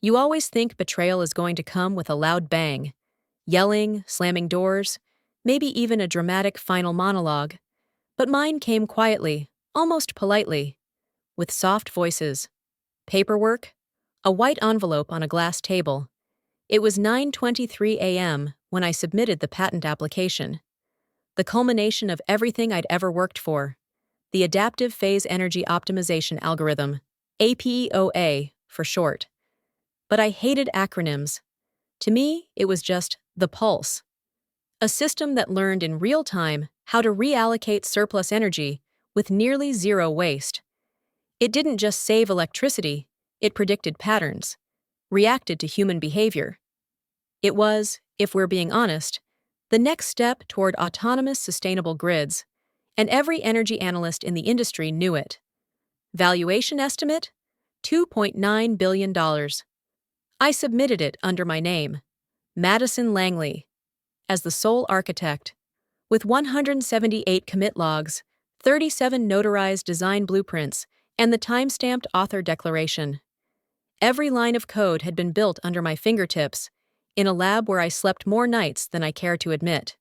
You always think betrayal is going to come with a loud bang, yelling, slamming doors, maybe even a dramatic final monologue. But mine came quietly, almost politely, with soft voices, paperwork, a white envelope on a glass table. It was 9:23 a.m. when I submitted the patent application. The culmination of everything I'd ever worked for. The Adaptive Phase Energy Optimization Algorithm, APOA for short. But I hated acronyms. To me, it was just the pulse. A system that learned in real time how to reallocate surplus energy with nearly zero waste. It didn't just save electricity, it predicted patterns, reacted to human behavior. It was, if we're being honest, the next step toward autonomous sustainable grids, and every energy analyst in the industry knew it. Valuation estimate? $2.9 billion. I submitted it under my name, Madison Langley, as the sole architect, with 178 commit logs, 37 notarized design blueprints, and the time-stamped author declaration. Every line of code had been built under my fingertips, in a lab where I slept more nights than I care to admit.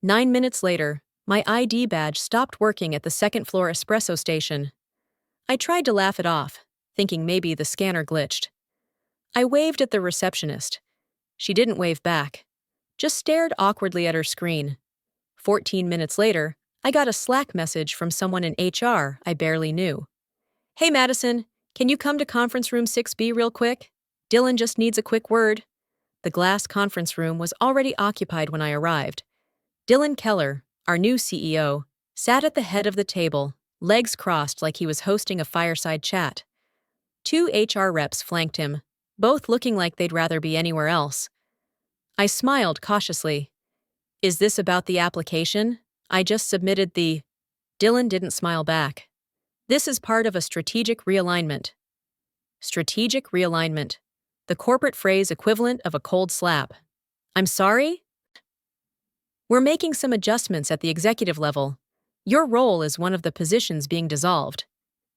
9 minutes later, my ID badge stopped working at the second-floor espresso station. I tried to laugh it off, thinking maybe the scanner glitched. I waved at the receptionist. She didn't wave back, just stared awkwardly at her screen. 14 minutes later, I got a Slack message from someone in HR I barely knew. "Hey Madison, can you come to conference room 6B real quick? Dylan just needs a quick word." The glass conference room was already occupied when I arrived. Dylan Keller, our new CEO, sat at the head of the table, legs crossed like he was hosting a fireside chat. 2 HR reps flanked him, both looking like they'd rather be anywhere else. I smiled cautiously. "Is this about the application? I just submitted the—" Dylan didn't smile back. "This is part of a strategic realignment." Strategic realignment. The corporate phrase equivalent of a cold slap. "I'm sorry?" "We're making some adjustments at the executive level. Your role is one of the positions being dissolved."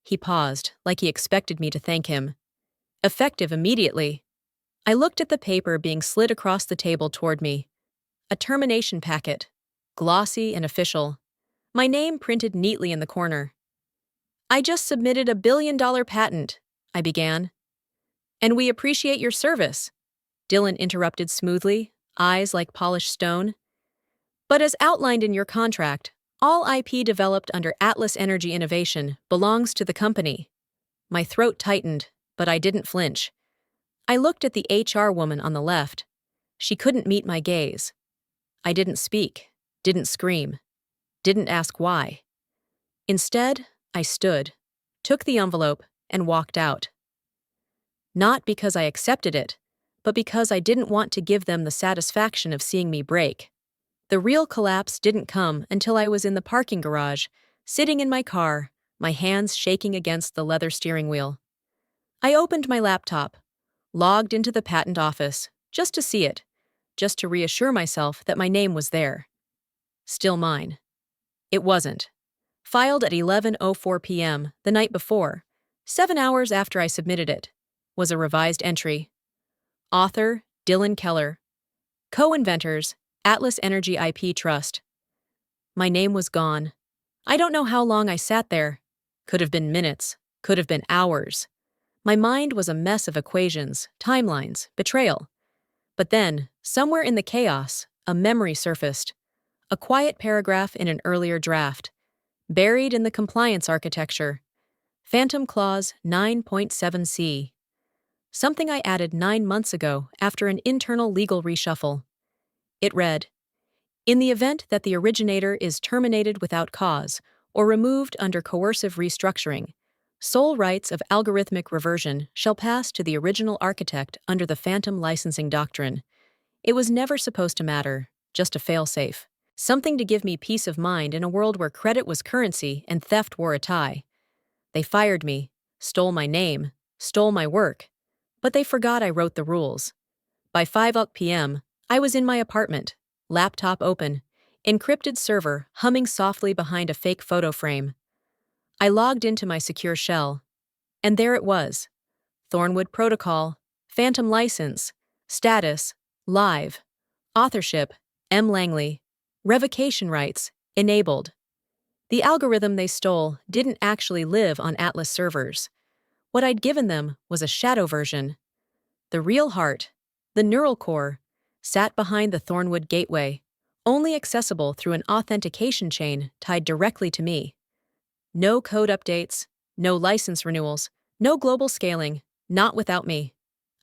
He paused, like he expected me to thank him. "Effective immediately." I looked at the paper being slid across the table toward me. A termination packet, glossy and official. My name printed neatly in the corner. "I just submitted a billion-dollar patent," I began. "And we appreciate your service," Dylan interrupted smoothly, eyes like polished stone. "But as outlined in your contract, all IP developed under Atlas Energy Innovation belongs to the company." My throat tightened, but I didn't flinch. I looked at the HR woman on the left. She couldn't meet my gaze. I didn't speak, didn't scream, didn't ask why. Instead, I stood, took the envelope, and walked out. Not because I accepted it, but because I didn't want to give them the satisfaction of seeing me break. The real collapse didn't come until I was in the parking garage, sitting in my car, my hands shaking against the leather steering wheel. I opened my laptop, logged into the patent office, just to see it, just to reassure myself that my name was there. Still mine. It wasn't. Filed at 11:04 p.m. the night before, 7 hours after I submitted it, was a revised entry. Author, Dylan Keller. Co-inventors, Atlas Energy IP Trust. My name was gone. I don't know how long I sat there. Could have been minutes, could have been hours. My mind was a mess of equations, timelines, betrayal. But then, somewhere in the chaos, a memory surfaced. A quiet paragraph in an earlier draft, buried in the compliance architecture. Phantom Clause 9.7c. Something I added 9 months ago after an internal legal reshuffle. It read, "In the event that the originator is terminated without cause or removed under coercive restructuring, sole rights of algorithmic reversion shall pass to the original architect under the phantom licensing doctrine." It was never supposed to matter, just a failsafe. Something to give me peace of mind in a world where credit was currency and theft wore a tie. They fired me, stole my name, stole my work, but they forgot I wrote the rules. By 5 p.m., I was in my apartment, laptop open, encrypted server humming softly behind a fake photo frame. I logged into my secure shell, and there it was, Thornwood Protocol, Phantom License, Status, Live, Authorship, M. Langley, Revocation Rights, Enabled. The algorithm they stole didn't actually live on Atlas servers. What I'd given them was a shadow version. The real heart, the neural core, sat behind the Thornwood gateway, only accessible through an authentication chain tied directly to me. No code updates, no license renewals, no global scaling, not without me.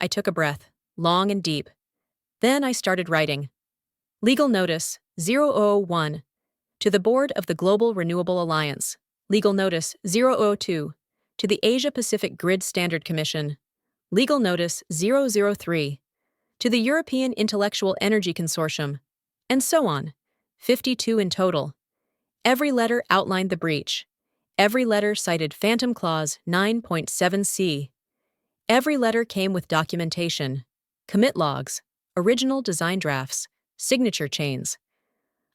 I took a breath, long and deep. Then I started writing. Legal Notice 0001 to the Board of the Global Renewable Alliance. Legal Notice 002 to the Asia-Pacific Grid Standard Commission. Legal Notice 003 to the European Intellectual Energy Consortium. And so on. 52 in total. Every letter outlined the breach. Every letter cited Phantom Clause 9.7c. Every letter came with documentation, commit logs, original design drafts, signature chains.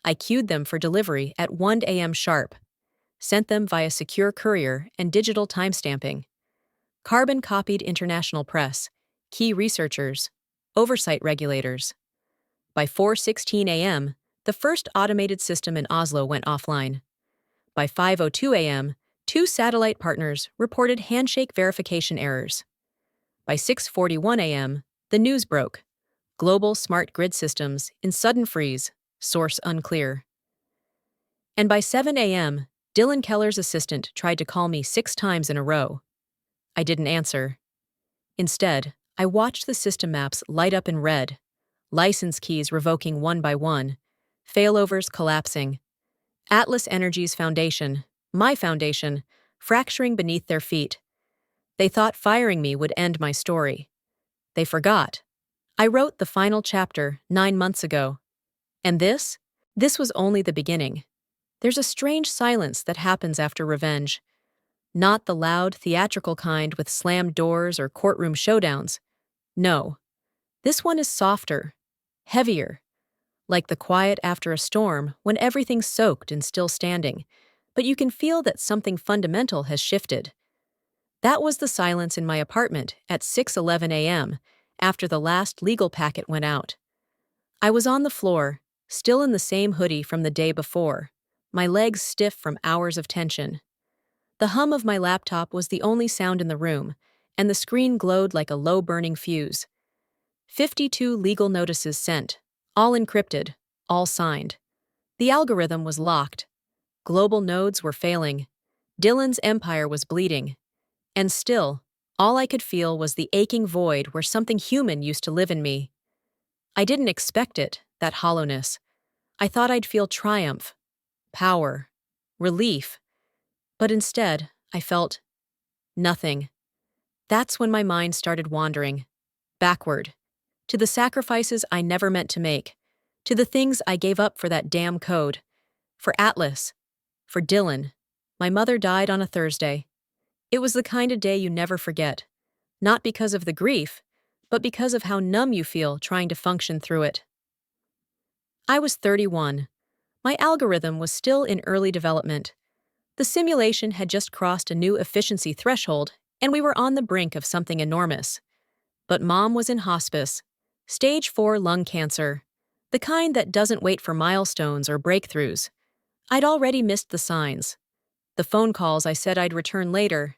I queued them for delivery at 1 a.m. sharp, sent them via secure courier and digital timestamping. Carbon copied international press, key researchers, oversight regulators. By 4:16 a.m., the first automated system in Oslo went offline. By 5:02 a.m., 2 satellite partners reported handshake verification errors. By 6:41 a.m., the news broke. Global smart grid systems in sudden freeze, source unclear. And by 7 a.m., Dylan Keller's assistant tried to call me 6 times in a row. I didn't answer. Instead, I watched the system maps light up in red, license keys revoking one by one, failovers collapsing, Atlas Energy's foundation, my foundation, fracturing beneath their feet. They thought firing me would end my story. They forgot. I wrote the final chapter 9 months ago. And this was only the beginning. There's a strange silence that happens after revenge. Not the loud, theatrical kind with slammed doors or courtroom showdowns. No. This one is softer, heavier, like the quiet after a storm when everything's soaked and still standing, but you can feel that something fundamental has shifted. That was the silence in my apartment at 6:11 a.m. after the last legal packet went out. I was on the floor, still in the same hoodie from the day before, my legs stiff from hours of tension. The hum of my laptop was the only sound in the room, and the screen glowed like a low-burning fuse. 52 legal notices sent, all encrypted, all signed. The algorithm was locked. Global nodes were failing. Dylan's empire was bleeding. And still, all I could feel was the aching void where something human used to live in me. I didn't expect it, that hollowness. I thought I'd feel triumph, power, relief. But instead, I felt nothing. That's when my mind started wandering, backward, to the sacrifices I never meant to make, to the things I gave up for that damn code, for Atlas, for Dylan. My mother died on a Thursday. It was the kind of day you never forget, not because of the grief, but because of how numb you feel trying to function through it. I was 31. My algorithm was still in early development. The simulation had just crossed a new efficiency threshold, and we were on the brink of something enormous. But Mom was in hospice, stage 4 lung cancer, the kind that doesn't wait for milestones or breakthroughs. I'd already missed the signs. The phone calls I said I'd return later.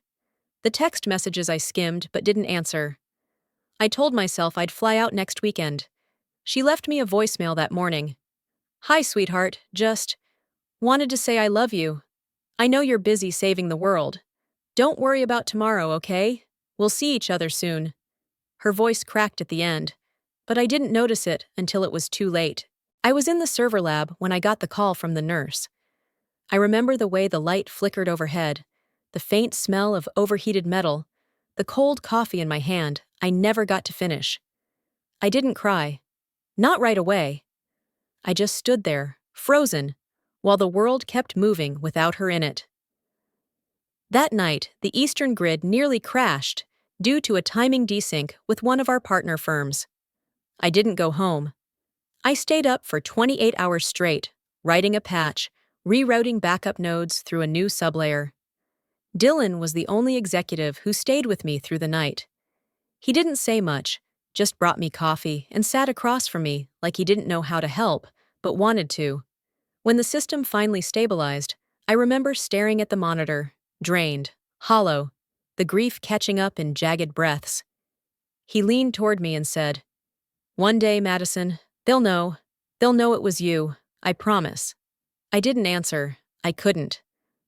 The text messages I skimmed but didn't answer. I told myself I'd fly out next weekend. She left me a voicemail that morning. "Hi, sweetheart, just wanted to say I love you. I know you're busy saving the world. Don't worry about tomorrow, okay? We'll see each other soon." Her voice cracked at the end, but I didn't notice it until it was too late. I was in the server lab when I got the call from the nurse. I remember the way the light flickered overhead, the faint smell of overheated metal, the cold coffee in my hand I never got to finish. I didn't cry. Not right away. I just stood there, frozen, while the world kept moving without her in it. That night, the Eastern Grid nearly crashed due to a timing desync with one of our partner firms. I didn't go home. I stayed up for 28 hours straight, writing a patch, rerouting backup nodes through a new sublayer. Dylan was the only executive who stayed with me through the night. He didn't say much, just brought me coffee and sat across from me like he didn't know how to help, but wanted to. When the system finally stabilized, I remember staring at the monitor, drained, hollow, the grief catching up in jagged breaths. He leaned toward me and said, "One day, Madison, they'll know. They'll know it was you, I promise." I didn't answer. I couldn't.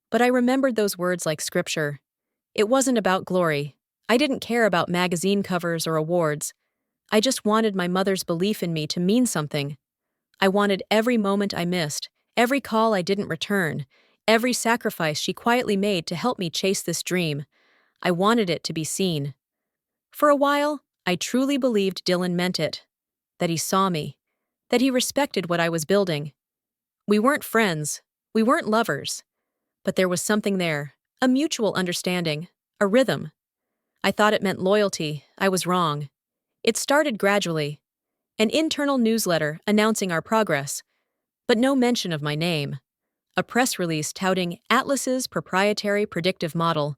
But I remembered those words like scripture. It wasn't about glory. I didn't care about magazine covers or awards. I just wanted my mother's belief in me to mean something. I wanted every moment I missed, every call I didn't return, every sacrifice she quietly made to help me chase this dream. I wanted it to be seen. For a while, I truly believed Dylan meant it. That he saw me. That he respected what I was building. We weren't friends. We weren't lovers. But there was something there, a mutual understanding, a rhythm. I thought it meant loyalty. I was wrong. It started gradually. An internal newsletter announcing our progress, but no mention of my name. A press release touting Atlas's proprietary predictive model,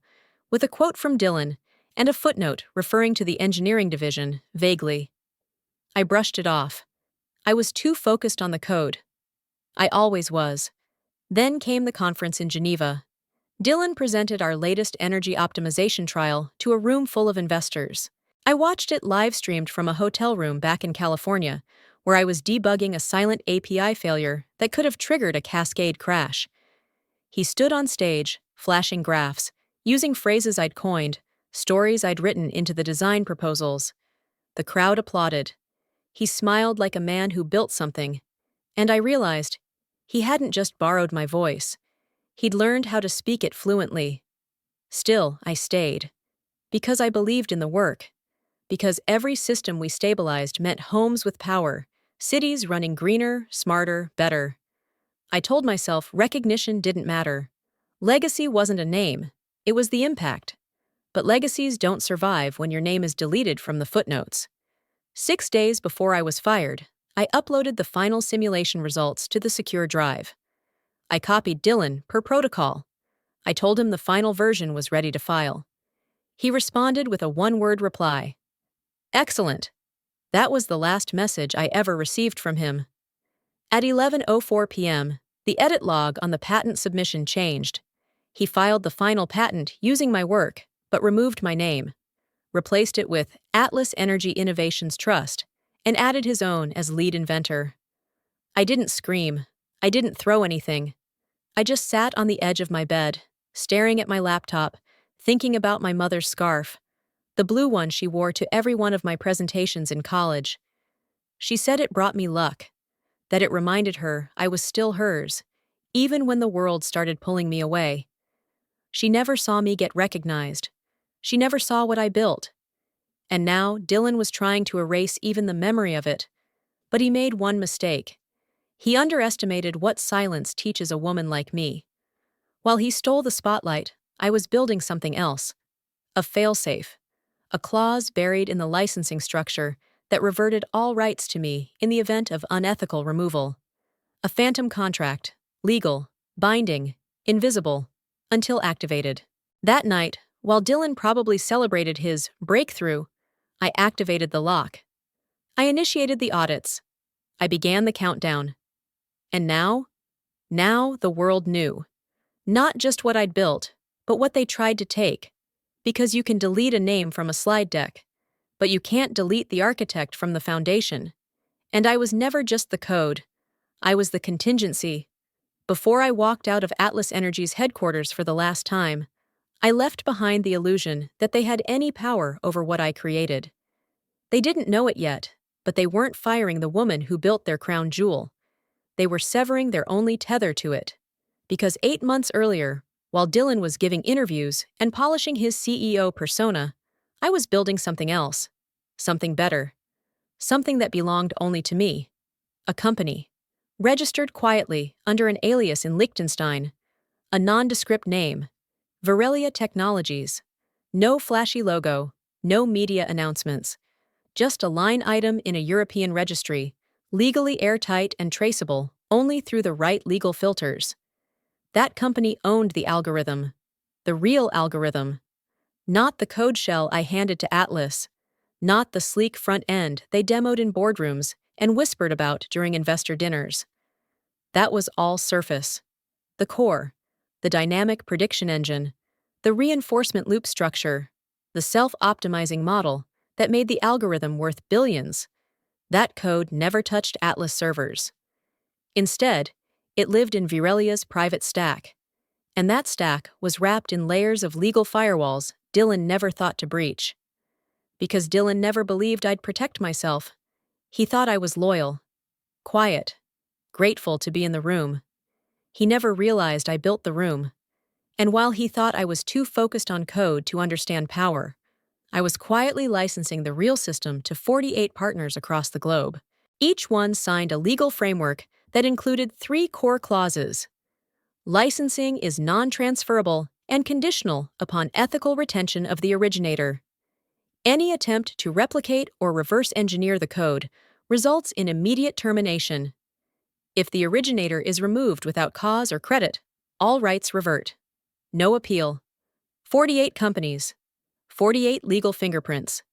with a quote from Dylan and a footnote referring to the engineering division, vaguely. I brushed it off. I was too focused on the code. I always was. Then came the conference in Geneva. Dylan presented our latest energy optimization trial to a room full of investors. I watched it live-streamed from a hotel room back in California, where I was debugging a silent API failure that could have triggered a cascade crash. He stood on stage, flashing graphs, using phrases I'd coined, stories I'd written into the design proposals. The crowd applauded. He smiled like a man who built something, and I realized he hadn't just borrowed my voice. He'd learned how to speak it fluently. Still, I stayed. Because I believed in the work. Because every system we stabilized meant homes with power, cities running greener, smarter, better. I told myself recognition didn't matter. Legacy wasn't a name, it was the impact. But legacies don't survive when your name is deleted from the footnotes. 6 days before I was fired, I uploaded the final simulation results to the secure drive. I copied Dylan per protocol. I told him the final version was ready to file. He responded with a one-word reply. "Excellent." That was the last message I ever received from him. At 11:04 p.m., the edit log on the patent submission changed. He filed the final patent using my work, but removed my name, replaced it with Atlas Energy Innovations Trust, and added his own as lead inventor. I didn't scream. I didn't throw anything. I just sat on the edge of my bed, staring at my laptop, thinking about my mother's scarf, the blue one she wore to every one of my presentations in college. She said it brought me luck, that it reminded her I was still hers, even when the world started pulling me away. She never saw me get recognized. She never saw what I built. And now Dylan was trying to erase even the memory of it. But he made one mistake. He underestimated what silence teaches a woman like me. While he stole the spotlight, I was building something else. A failsafe. A clause buried in the licensing structure that reverted all rights to me in the event of unethical removal. A phantom contract, legal, binding, invisible, until activated. That night, while Dylan probably celebrated his breakthrough, I activated the lock. I initiated the audits. I began the countdown. And now the world knew. Not just what I'd built, but what they tried to take. Because you can delete a name from a slide deck, but you can't delete the architect from the foundation. And I was never just the code. I was the contingency. Before I walked out of Atlas Energy's headquarters for the last time, I left behind the illusion that they had any power over what I created. They didn't know it yet, but they weren't firing the woman who built their crown jewel. They were severing their only tether to it. Because 8 months earlier, while Dylan was giving interviews and polishing his CEO persona, I was building something else. Something better. Something that belonged only to me. A company. Registered quietly under an alias in Liechtenstein. A nondescript name. Varelia Technologies. No flashy logo. No media announcements. Just a line item in a European registry, legally airtight and traceable only through the right legal filters. That company owned the algorithm. The real algorithm. Not the code shell I handed to Atlas. not the sleek front end they demoed in boardrooms and whispered about during investor dinners. That was all surface. The core, the dynamic prediction engine, the reinforcement loop structure, the self-optimizing model that made the algorithm worth billions, that code never touched Atlas servers. Instead, it lived in Varelia's private stack, and that stack was wrapped in layers of legal firewalls Dylan never thought to breach. Because Dylan never believed I'd protect myself. He thought I was loyal, quiet, grateful to be in the room. He never realized I built the room. And while he thought I was too focused on code to understand power, I was quietly licensing the real system to 48 partners across the globe. Each one signed a legal framework that included 3 core clauses. Licensing is non-transferable and conditional upon ethical retention of the originator. Any attempt to replicate or reverse engineer the code results in immediate termination. If the originator is removed without cause or credit, all rights revert. No appeal. 48 companies. 48 legal fingerprints.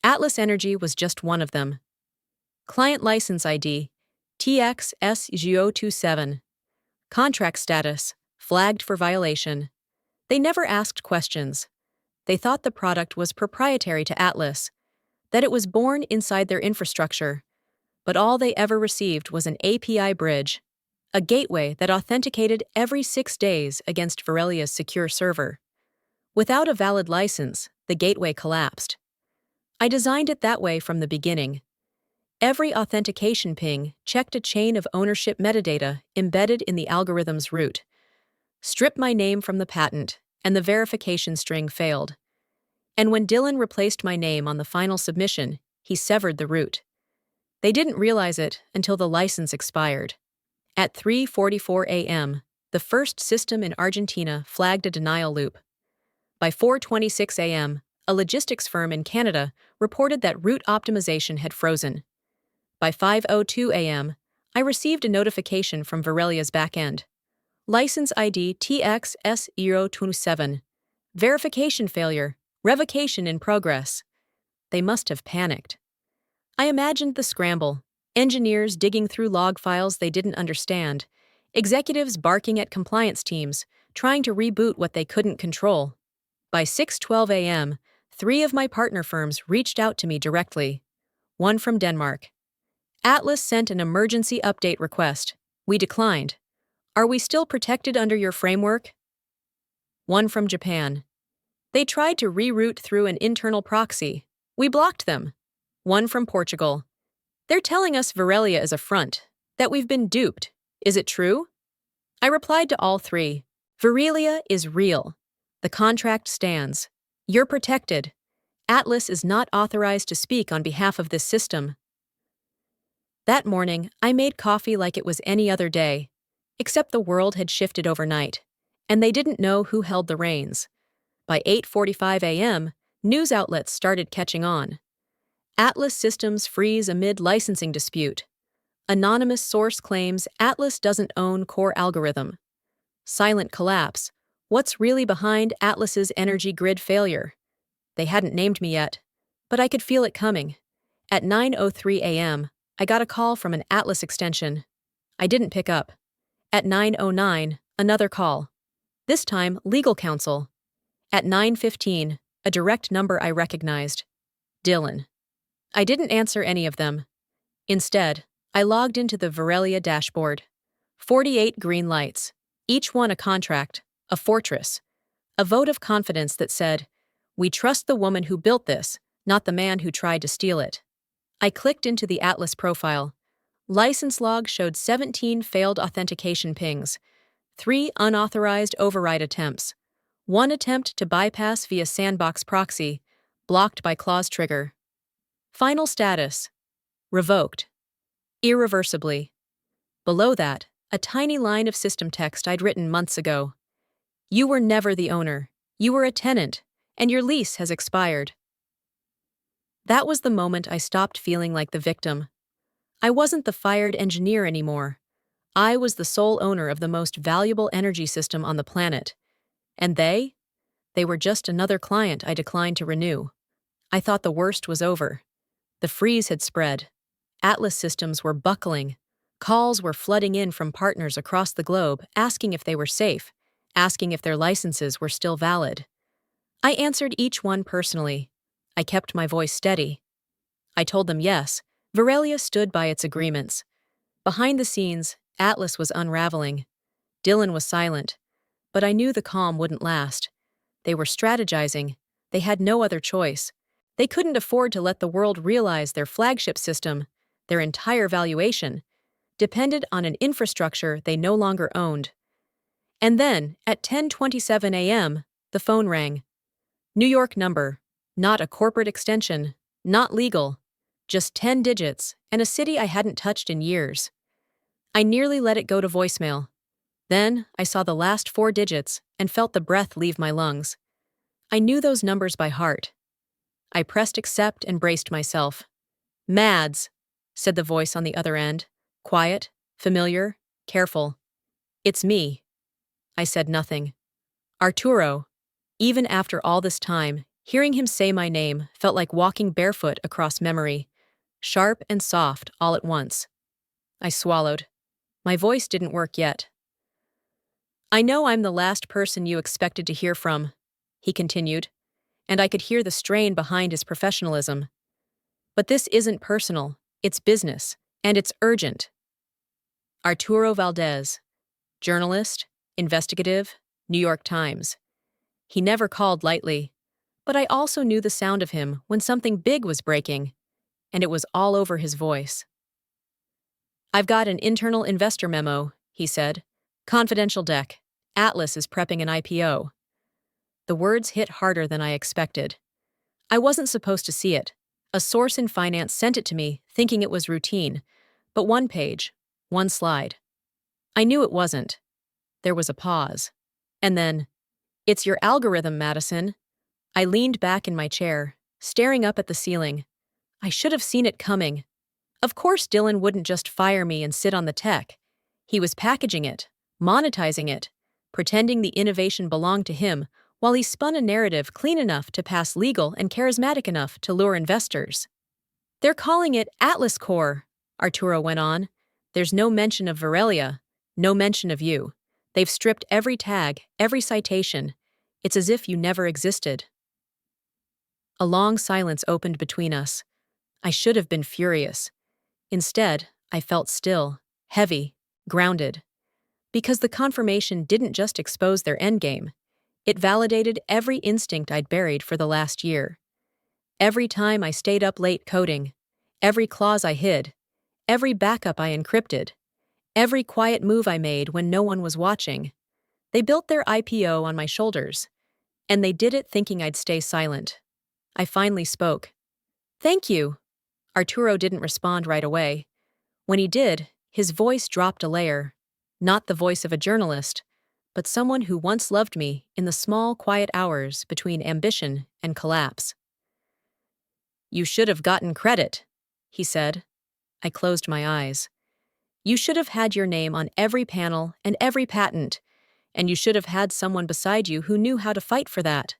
Atlas Energy was just one of them. Client License ID, TXS027. Contract status, flagged for violation. They never asked questions. They thought the product was proprietary to Atlas, that it was born inside their infrastructure. But all they ever received was an API bridge, a gateway that authenticated every 6 days against Varelia's secure server. Without a valid license, the gateway collapsed. I designed it that way from the beginning. Every authentication ping checked a chain of ownership metadata embedded in the algorithm's root. Strip my name from the patent, and the verification string failed. And when Dylan replaced my name on the final submission, he severed the root. They didn't realize it until the license expired. At 3:44 a.m., the first system in Argentina flagged a denial loop. By 4:26 a.m., a logistics firm in Canada reported that route optimization had frozen. By 5:02 a.m., I received a notification from Varelia's backend. License ID TXS027. Verification failure. Revocation in progress. They must have panicked. I imagined the scramble. Engineers digging through log files they didn't understand. Executives barking at compliance teams, trying to reboot what they couldn't control. By 6:12 a.m., 3 of my partner firms reached out to me directly. One from Denmark. Atlas sent an emergency update request. We declined. Are we still protected under your framework? One from Japan. They tried to reroute through an internal proxy. We blocked them. One from Portugal. They're telling us Varelia is a front, that we've been duped. Is it true? I replied to all 3. Varelia is real. The contract stands. You're protected. Atlas is not authorized to speak on behalf of this system. That morning, I made coffee like it was any other day, except the world had shifted overnight, and they didn't know who held the reins. By 8:45 a.m., news outlets started catching on. Atlas systems freeze amid licensing dispute. Anonymous source claims Atlas doesn't own core algorithm. Silent collapse. What's really behind Atlas's energy grid failure? They hadn't named me yet, but I could feel it coming. At 9:03 a.m., I got a call from an Atlas extension. I didn't pick up. At 9:09, another call. This time, legal counsel. At 9:15, a direct number I recognized. Dylan. I didn't answer any of them. Instead, I logged into the Varelia dashboard. 48 green lights, each one a contract, a fortress, a vote of confidence that said, "We trust the woman who built this, not the man who tried to steal it." I clicked into the Atlas profile. License log showed 17 failed authentication pings, 3 unauthorized override attempts, 1 attempt to bypass via sandbox proxy, blocked by clause trigger. Final status: revoked. Irreversibly. Below that, a tiny line of system text I'd written months ago. You were never the owner. You were a tenant, and your lease has expired. That was the moment I stopped feeling like the victim. I wasn't the fired engineer anymore. I was the sole owner of the most valuable energy system on the planet. And they were just another client I declined to renew. I thought the worst was over. The freeze had spread. Atlas systems were buckling. Calls were flooding in from partners across the globe asking if they were safe, asking if their licenses were still valid. I answered each one personally. I kept my voice steady. I told them yes, Varelia stood by its agreements. Behind the scenes, Atlas was unraveling. Dylan was silent, but I knew the calm wouldn't last. They were strategizing. They had no other choice. They couldn't afford to let the world realize their flagship system, their entire valuation, depended on an infrastructure they no longer owned. And then, at 10:27 a.m., the phone rang. New York number, not a corporate extension, not legal, just 10 digits, and a city I hadn't touched in years. I nearly let it go to voicemail. Then, I saw the last 4 digits and felt the breath leave my lungs. I knew those numbers by heart. I pressed accept and braced myself. Mads, said the voice on the other end, quiet, familiar, careful. It's me. I said nothing. Arturo. Even after all this time, hearing him say my name felt like walking barefoot across memory, sharp and soft all at once. I swallowed. My voice didn't work yet. I know I'm the last person you expected to hear from, he continued, and I could hear the strain behind his professionalism. But this isn't personal, it's business, and it's urgent. Arturo Valdez, journalist, investigative, New York Times. He never called lightly, but I also knew the sound of him when something big was breaking, and it was all over his voice. I've got an internal investor memo, he said. Confidential deck. Atlas is prepping an IPO. The words hit harder than I expected. I wasn't supposed to see it. A source in finance sent it to me, thinking it was routine. But one page, one slide. I knew it wasn't. There was a pause. And then, it's your algorithm, Madison. I leaned back in my chair, staring up at the ceiling. I should have seen it coming. Of course Dylan wouldn't just fire me and sit on the tech. He was packaging it, monetizing it, pretending the innovation belonged to him, while he spun a narrative clean enough to pass legal and charismatic enough to lure investors. They're calling it Atlas Core, Arturo went on. There's no mention of Varelia, no mention of you. They've stripped every tag, every citation. It's as if you never existed. A long silence opened between us. I should have been furious. Instead, I felt still, heavy, grounded. Because the confirmation didn't just expose their endgame. It validated every instinct I'd buried for the last year. Every time I stayed up late coding, every clause I hid, every backup I encrypted, every quiet move I made when no one was watching. They built their IPO on my shoulders, and they did it thinking I'd stay silent. I finally spoke. Thank you. Arturo didn't respond right away. When he did, his voice dropped a layer. Not the voice of a journalist, but someone who once loved me in the small, quiet hours between ambition and collapse. You should have gotten credit, he said. I closed my eyes. You should have had your name on every panel and every patent, and you should have had someone beside you who knew how to fight for that.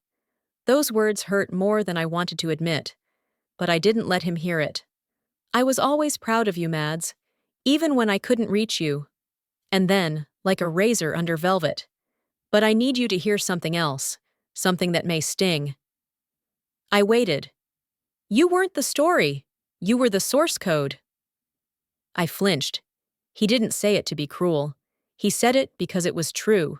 Those words hurt more than I wanted to admit, but I didn't let him hear it. I was always proud of you, Mads, even when I couldn't reach you. And then, like a razor under velvet. But I need you to hear something else, something that may sting. I waited. You weren't the story. You were the source code. I flinched. He didn't say it to be cruel. He said it because it was true.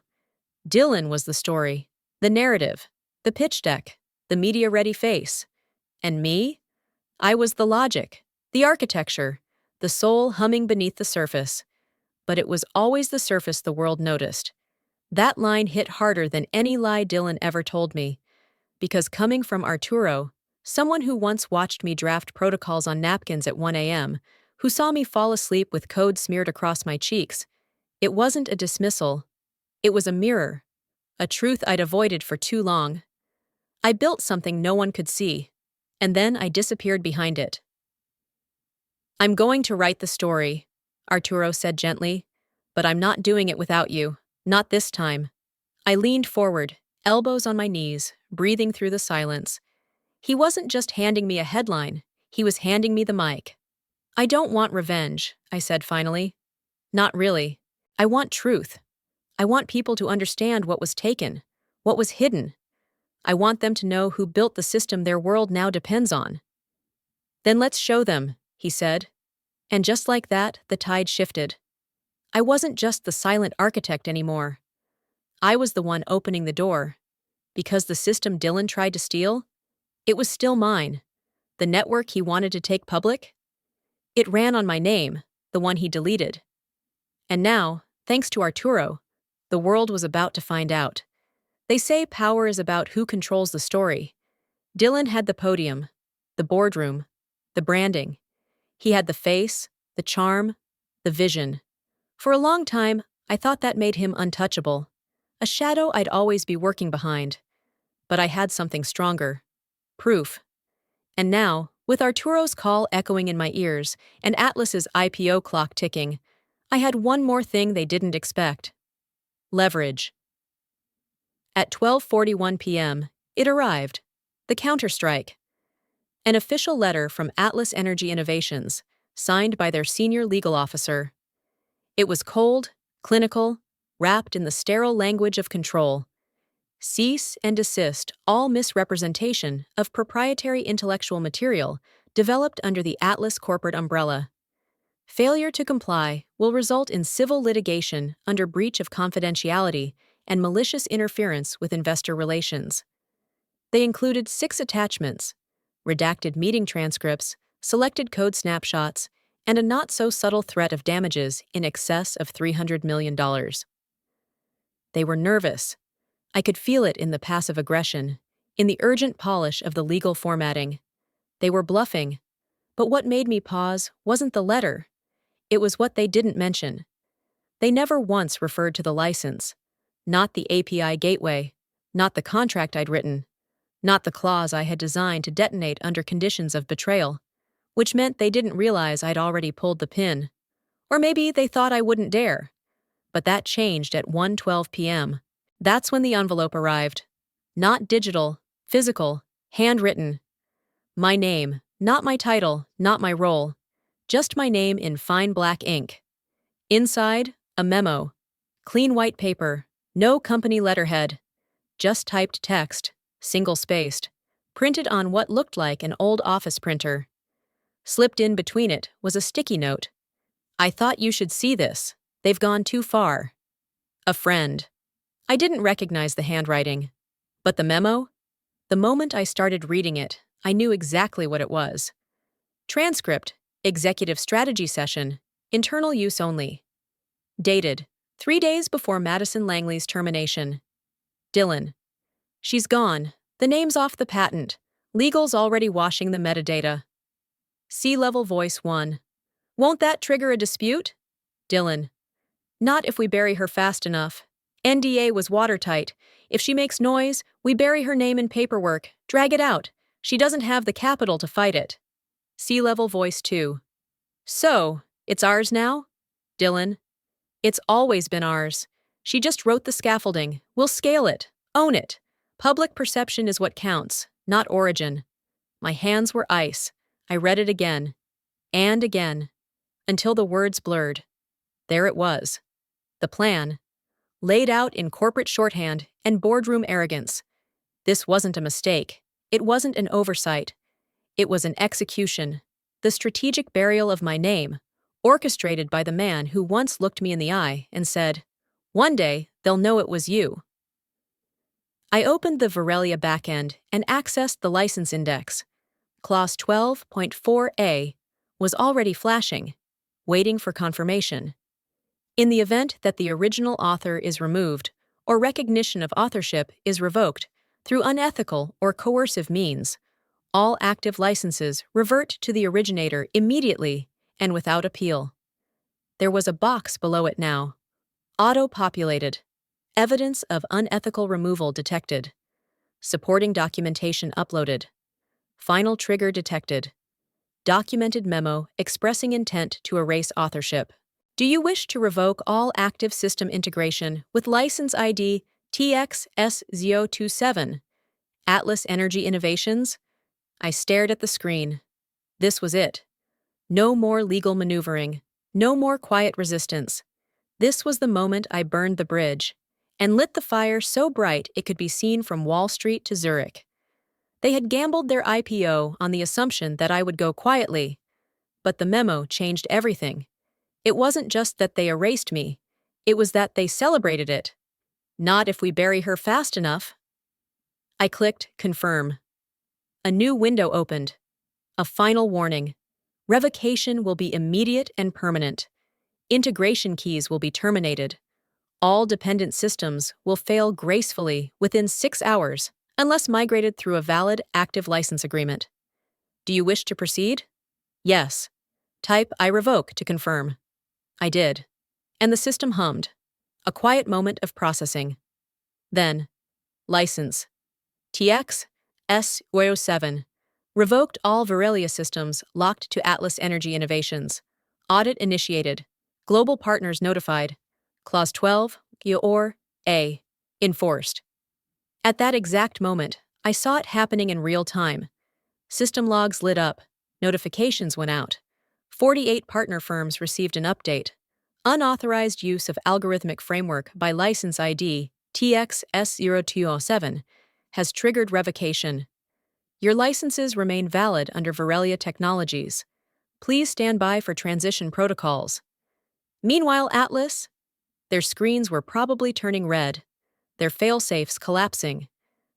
Dylan was the story, the narrative, the pitch deck, the media-ready face. And me? I was the logic, the architecture, the soul humming beneath the surface. But it was always the surface the world noticed. That line hit harder than any lie Dylan ever told me. Because coming from Arturo, someone who once watched me draft protocols on napkins at 1 a.m., who saw me fall asleep with code smeared across my cheeks, it wasn't a dismissal. It was a mirror. A truth I'd avoided for too long. I built something no one could see, and then I disappeared behind it. I'm going to write the story, Arturo said gently, but I'm not doing it without you, not this time. I leaned forward, elbows on my knees, breathing through the silence. He wasn't just handing me a headline, he was handing me the mic. "I don't want revenge," I said finally. "Not really. I want truth. I want people to understand what was taken, what was hidden. I want them to know who built the system their world now depends on." "Then let's show them," he said. And just like that, the tide shifted. I wasn't just the silent architect anymore. I was the one opening the door. Because the system Dylan tried to steal, it was still mine. The network he wanted to take public, it ran on my name, the one he deleted. And now, thanks to Arturo, the world was about to find out. They say power is about who controls the story. Dylan had the podium, the boardroom, the branding. He had the face, the charm, the vision. For a long time, I thought that made him untouchable, a shadow I'd always be working behind. But I had something stronger. Proof. And now, with Arturo's call echoing in my ears and Atlas's IPO clock ticking, I had one more thing they didn't expect. Leverage. At 12:41 p.m., it arrived. The counterstrike. An official letter from Atlas Energy Innovations, signed by their senior legal officer. It was cold, clinical, wrapped in the sterile language of control. Cease and desist all misrepresentation of proprietary intellectual material developed under the Atlas corporate umbrella. Failure to comply will result in civil litigation under breach of confidentiality and malicious interference with investor relations. They included 6 attachments: redacted meeting transcripts, selected code snapshots, and a not-so-subtle threat of damages in excess of $300 million. They were nervous. I could feel it in the passive aggression, in the urgent polish of the legal formatting. They were bluffing. But what made me pause wasn't the letter. It was what they didn't mention. They never once referred to the license. Not the API gateway. Not the contract I'd written. Not the clause I had designed to detonate under conditions of betrayal, which meant they didn't realize I'd already pulled the pin. Or maybe they thought I wouldn't dare. But that changed at 1:12 p.m. That's when the envelope arrived. Not digital, physical, handwritten. My name, not my title, not my role. Just my name in fine black ink. Inside, a memo. Clean white paper, no company letterhead. Just typed text, single-spaced, printed on what looked like an old office printer. Slipped in between it was a sticky note. "I thought you should see this. They've gone too far. A friend." I didn't recognize the handwriting. But the memo? The moment I started reading it, I knew exactly what it was. Transcript, executive strategy session, internal use only. Dated, 3 days before Madison Langley's termination. Dylan. "She's gone. The name's off the patent. Legal's already washing the metadata." C-level voice 1. "Won't that trigger a dispute?" Dylan. "Not if we bury her fast enough. NDA was watertight. If she makes noise, we bury her name in paperwork, drag it out. She doesn't have the capital to fight it." C-level voice 2. "So, it's ours now?" Dylan. "It's always been ours. She just wrote the scaffolding. We'll scale it. Own it. Public perception is what counts, not origin." My hands were ice. I read it again. And again. Until the words blurred. There it was. The plan. Laid out in corporate shorthand and boardroom arrogance. This wasn't a mistake. It wasn't an oversight. It was an execution. The strategic burial of my name, orchestrated by the man who once looked me in the eye and said, "One day, they'll know it was you." I opened the Varelia backend and accessed the license index. Clause 12.4a was already flashing, waiting for confirmation. In the event that the original author is removed or recognition of authorship is revoked through unethical or coercive means, all active licenses revert to the originator immediately and without appeal. There was a box below it now. Auto-populated. Evidence of unethical removal detected. Supporting documentation uploaded. Final trigger detected. Documented memo expressing intent to erase authorship. Do you wish to revoke all active system integration with license ID TXS027, Atlas Energy Innovations, I stared at the screen. This was it. No more legal maneuvering. No more quiet resistance. This was the moment I burned the bridge and lit the fire so bright it could be seen from Wall Street to Zurich. They had gambled their IPO on the assumption that I would go quietly, but the memo changed everything. It wasn't just that they erased me, it was that they celebrated it. Not if we bury her fast enough. I clicked confirm. A new window opened. A final warning. Revocation will be immediate and permanent. Integration keys will be terminated. All dependent systems will fail gracefully within 6 hours unless migrated through a valid active license agreement. Do you wish to proceed? Yes. Type I revoke to confirm. I did. And the system hummed. A quiet moment of processing. Then, license. TX S07. Revoked all Varelia systems locked to Atlas Energy Innovations. Audit initiated. Global partners notified. Clause 12, or A. Enforced. At that exact moment, I saw it happening in real time. System logs lit up. Notifications went out. 48 partner firms received an update. Unauthorized use of algorithmic framework by license ID TX S0207 has triggered revocation. Your licenses remain valid under Varelia Technologies. Please stand by for transition protocols. Meanwhile, Atlas, their screens were probably turning red, their failsafes collapsing,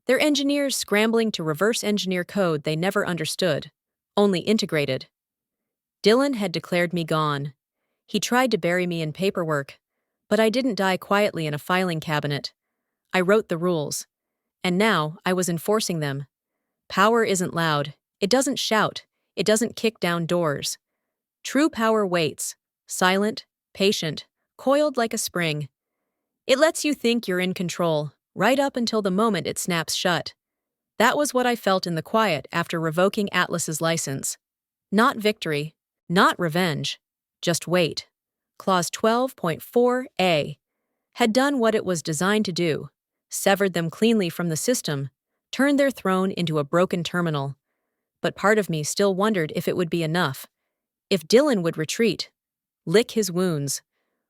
their engineers scrambling to reverse engineer code they never understood, only integrated. Dylan had declared me gone. He tried to bury me in paperwork, but I didn't die quietly in a filing cabinet. I wrote the rules, and now I was enforcing them. Power isn't loud, it doesn't shout, it doesn't kick down doors. True power waits, silent, patient, coiled like a spring. It lets you think you're in control, right up until the moment it snaps shut. That was what I felt in the quiet after revoking Atlas's license. Not victory, not revenge, just wait. Clause 12.4a had done what it was designed to do, severed them cleanly from the system, turned their throne into a broken terminal. But part of me still wondered if it would be enough. If Dylan would retreat, lick his wounds,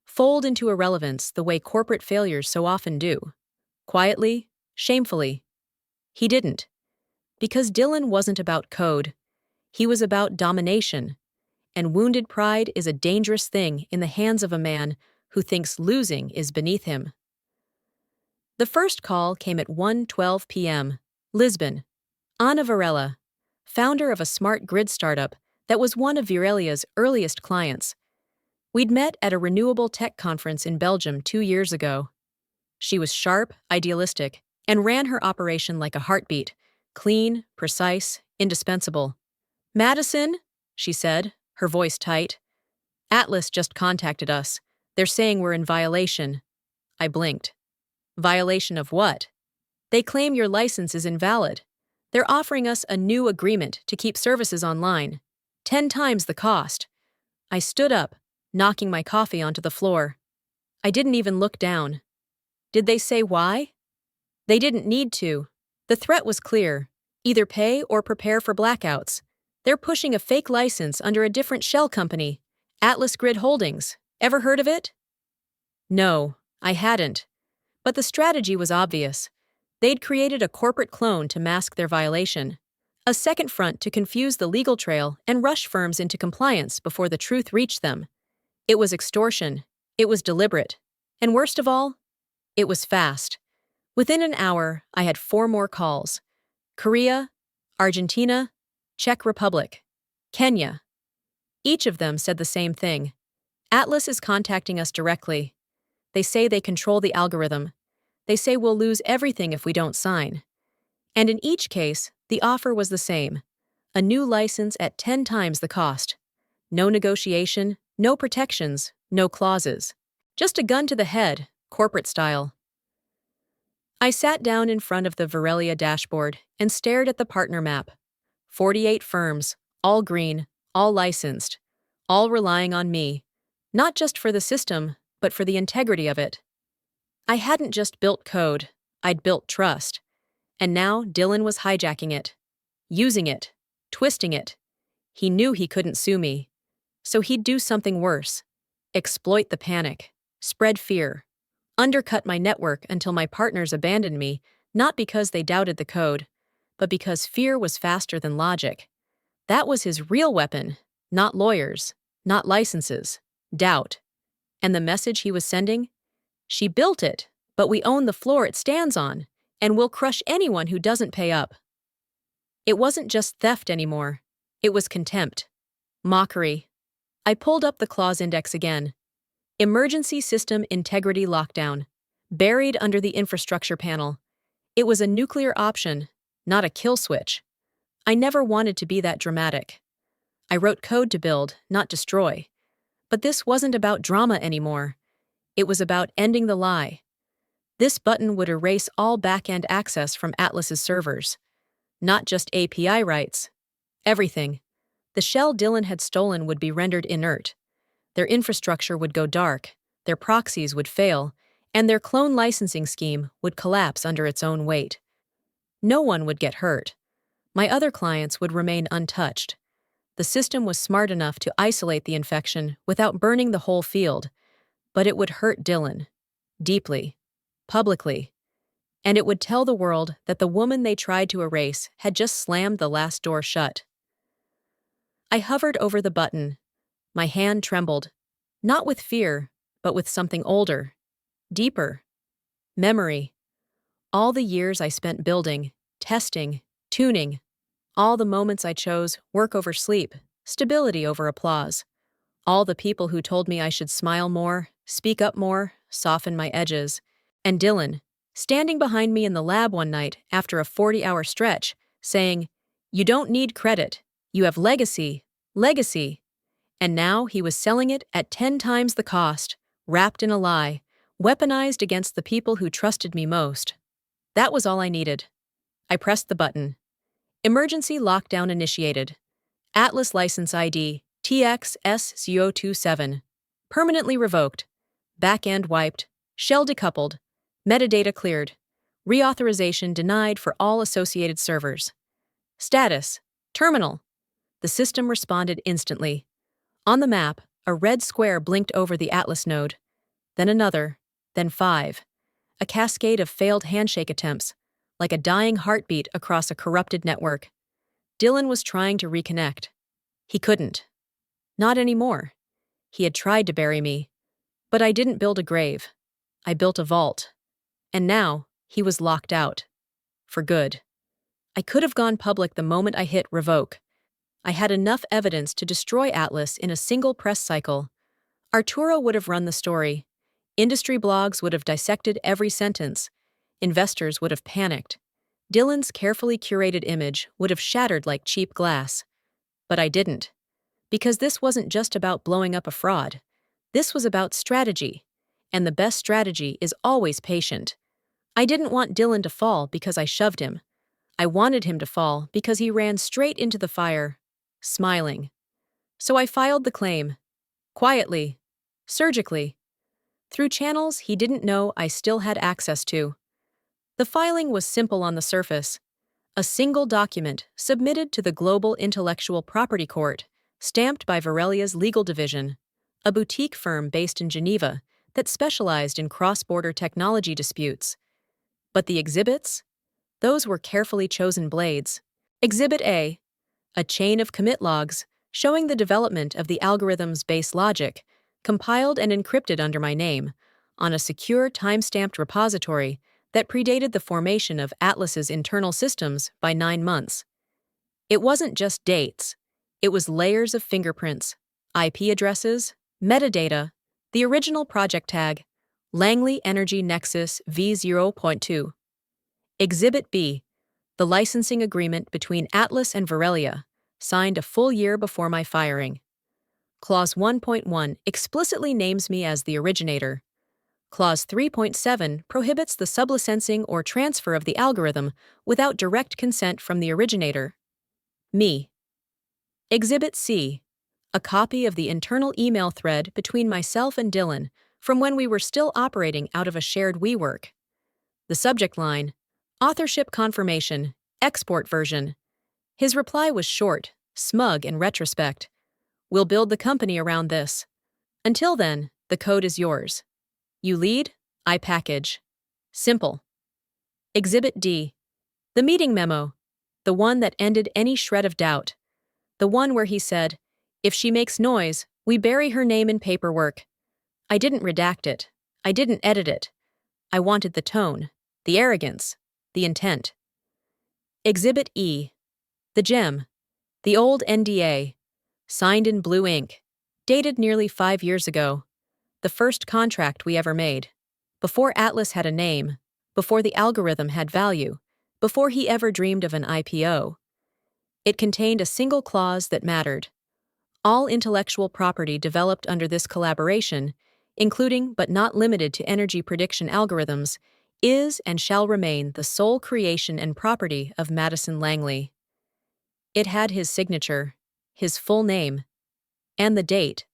fold into irrelevance the way corporate failures so often do. Quietly, shamefully. He didn't. Because Dylan wasn't about code. He was about domination. And wounded pride is a dangerous thing in the hands of a man who thinks losing is beneath him. The first call came at 1:12 p.m. Lisbon. Anna Varela, founder of a smart grid startup that was one of Varelia's earliest clients. We'd met at a renewable tech conference in Belgium 2 years ago. She was sharp, idealistic, and ran her operation like a heartbeat, clean, precise, indispensable. Madison, she said, her voice tight. Atlas just contacted us. They're saying we're in violation. I blinked. Violation of what? They claim your license is invalid. They're offering us a new agreement to keep services online. 10 times the cost. I stood up, knocking my coffee onto the floor. I didn't even look down. Did they say why? They didn't need to. The threat was clear. Either pay or prepare for blackouts. They're pushing a fake license under a different shell company, Atlas Grid Holdings. Ever heard of it? No, I hadn't. But the strategy was obvious. They'd created a corporate clone to mask their violation, a second front to confuse the legal trail and rush firms into compliance before the truth reached them. It was extortion. It was deliberate. And worst of all, it was fast. Within an hour, I had 4 more calls. Korea, Argentina, Czech Republic, Kenya. Each of them said the same thing. Atlas is contacting us directly. They say they control the algorithm. They say we'll lose everything if we don't sign. And in each case, the offer was the same. A new license at 10 times the cost. No negotiation, no protections, no clauses. Just a gun to the head, corporate style. I sat down in front of the Varelia dashboard and stared at the partner map. 48 firms, all green, all licensed, all relying on me, not just for the system, but for the integrity of it. I hadn't just built code, I'd built trust. And now Dylan was hijacking it, using it, twisting it. He knew he couldn't sue me. So he'd do something worse. Exploit the panic. Spread fear. Undercut my network until my partners abandoned me, not because they doubted the code, but because fear was faster than logic. That was his real weapon, not lawyers, not licenses, doubt. And the message he was sending? She built it, but we own the floor it stands on, and we'll crush anyone who doesn't pay up. It wasn't just theft anymore. It was contempt. Mockery. I pulled up the clause index again. Emergency System Integrity Lockdown. Buried under the infrastructure panel. It was a nuclear option, not a kill switch. I never wanted to be that dramatic. I wrote code to build, not destroy. But this wasn't about drama anymore. It was about ending the lie. This button would erase all back-end access from Atlas's servers. Not just API rights. Everything. The shell Dylan had stolen would be rendered inert. Their infrastructure would go dark, their proxies would fail, and their clone licensing scheme would collapse under its own weight. No one would get hurt. My other clients would remain untouched. The system was smart enough to isolate the infection without burning the whole field, but it would hurt Dylan. Deeply. Publicly. And it would tell the world that the woman they tried to erase had just slammed the last door shut. I hovered over the button. My hand trembled. Not with fear, but with something older. Deeper. Memory. All the years I spent building, testing, tuning. All the moments I chose work over sleep, stability over applause. All the people who told me I should smile more, speak up more, soften my edges. And Dylan, standing behind me in the lab one night after a 40-hour stretch, saying, "You don't need credit. You have legacy. Legacy." And now he was selling it at 10 times the cost, wrapped in a lie, weaponized against the people who trusted me most. That was all I needed. I pressed the button. Emergency lockdown initiated. Atlas license ID TXS027. Permanently revoked. Backend wiped. Shell decoupled. Metadata cleared. Reauthorization denied for all associated servers. Status. Terminal. The system responded instantly. On the map, a red square blinked over the Atlas node. Then another. Then 5. A cascade of failed handshake attempts, like a dying heartbeat across a corrupted network. Dylan was trying to reconnect. He couldn't. Not anymore. He had tried to bury me. But I didn't build a grave. I built a vault. And now, he was locked out. For good. I could have gone public the moment I hit revoke. I had enough evidence to destroy Atlas in a single press cycle. Arturo would have run the story. Industry blogs would have dissected every sentence. Investors would have panicked. Dylan's carefully curated image would have shattered like cheap glass. But I didn't. Because this wasn't just about blowing up a fraud. This was about strategy. And the best strategy is always patient. I didn't want Dylan to fall because I shoved him. I wanted him to fall because he ran straight into the fire, smiling. So I filed the claim. Quietly. Surgically. Through channels he didn't know I still had access to. The filing was simple on the surface. A single document submitted to the Global Intellectual Property Court, stamped by Varelia's legal division, a boutique firm based in Geneva that specialized in cross-border technology disputes. But the exhibits? Those were carefully chosen blades. Exhibit A, a chain of commit logs showing the development of the algorithm's base logic, compiled and encrypted under my name, on a secure time-stamped repository that predated the formation of Atlas's internal systems by 9 months. It wasn't just dates. It was layers of fingerprints, IP addresses, metadata, the original project tag, Langley Energy Nexus V0.2. Exhibit B, the licensing agreement between Atlas and Varelia, signed a full year before my firing. Clause 1.1 explicitly names me as the originator. Clause 3.7 prohibits the sublicensing or transfer of the algorithm without direct consent from the originator. Me. Exhibit C, a copy of the internal email thread between myself and Dylan from when we were still operating out of a shared WeWork. The subject line, authorship confirmation, export version. His reply was short, smug in retrospect. We'll build the company around this. Until then, the code is yours. You lead, I package. Simple. Exhibit D. The meeting memo. The one that ended any shred of doubt. The one where he said, "If she makes noise, we bury her name in paperwork." I didn't redact it. I didn't edit it. I wanted the tone, the arrogance, the intent. Exhibit E. The gem. The old NDA. Signed in blue ink. Dated nearly 5 years ago. The first contract we ever made. Before Atlas had a name. Before the algorithm had value. Before he ever dreamed of an IPO. It contained a single clause that mattered. All intellectual property developed under this collaboration, including but not limited to energy prediction algorithms, is and shall remain the sole creation and property of Madison Langley. It had his signature, his full name, and the date.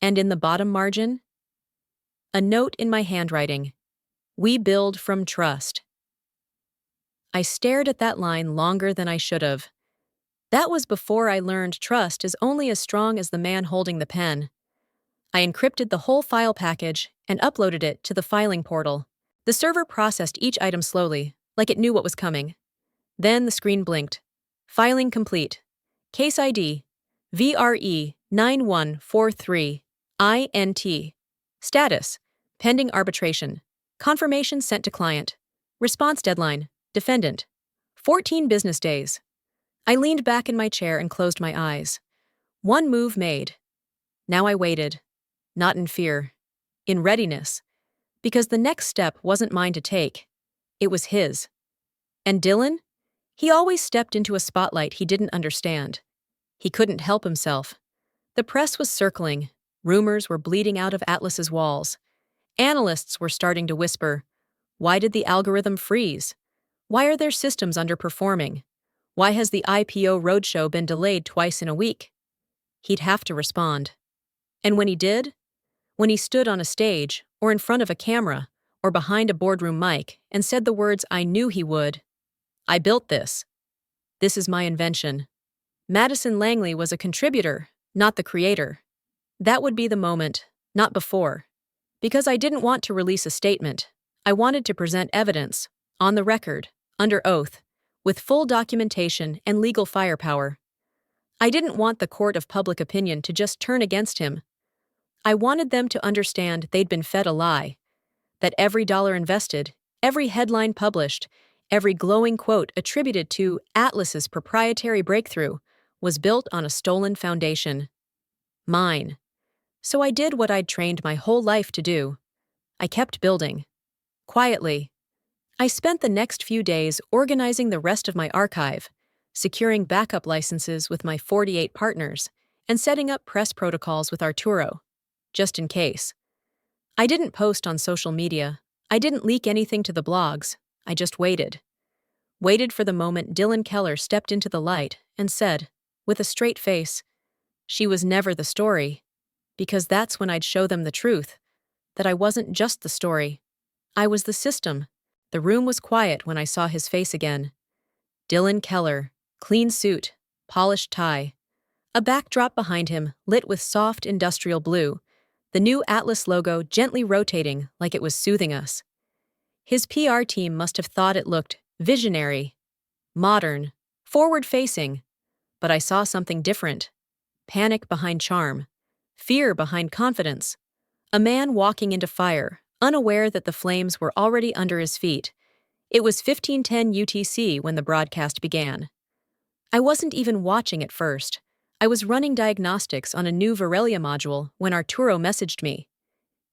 And in the bottom margin, a note in my handwriting: "We build from trust." I stared at that line longer than I should have. That was before I learned trust is only as strong as the man holding the pen. I encrypted the whole file package and uploaded it to the filing portal. The server processed each item slowly, like it knew what was coming. Then the screen blinked. Filing complete. Case ID, VRE 9143, INT. Status, pending arbitration. Confirmation sent to client. Response deadline, defendant. 14 business days. I leaned back in my chair and closed my eyes. One move made. Now I waited. Not in fear. In readiness. Because the next step wasn't mine to take. It was his. And Dylan? He always stepped into a spotlight he didn't understand. He couldn't help himself. The press was circling. Rumors were bleeding out of Atlas's walls. Analysts were starting to whisper, "Why did the algorithm freeze? Why are their systems underperforming? Why has the IPO roadshow been delayed twice in a week?" He'd have to respond. And when he did, when he stood on a stage, or in front of a camera, or behind a boardroom mic, and said the words I knew he would, "I built this. This is my invention." Madison Langley was a contributor, not the creator. That would be the moment, not before. Because I didn't want to release a statement. I wanted to present evidence, on the record, under oath, with full documentation and legal firepower. I didn't want the court of public opinion to just turn against him. I wanted them to understand they'd been fed a lie, that every dollar invested, every headline published, every glowing quote attributed to Atlas's proprietary breakthrough was built on a stolen foundation. Mine. So I did what I'd trained my whole life to do. I kept building. Quietly. I spent the next few days organizing the rest of my archive, securing backup licenses with my 48 partners, and setting up press protocols with Arturo, just in case. I didn't post on social media. I didn't leak anything to the blogs. I just waited. Waited for the moment Dylan Keller stepped into the light and said, with a straight face, "She was never the story," because that's when I'd show them the truth, that I wasn't just the story. I was the system. The room was quiet when I saw his face again. Dylan Keller, clean suit, polished tie. A backdrop behind him lit with soft industrial blue, the new Atlas logo gently rotating like it was soothing us. His PR team must have thought it looked visionary, modern, forward-facing, but I saw something different. Panic behind charm, fear behind confidence. A man walking into fire, unaware that the flames were already under his feet. It was 15:10 UTC when the broadcast began. I wasn't even watching at first. I was running diagnostics on a new Varelia module when Arturo messaged me.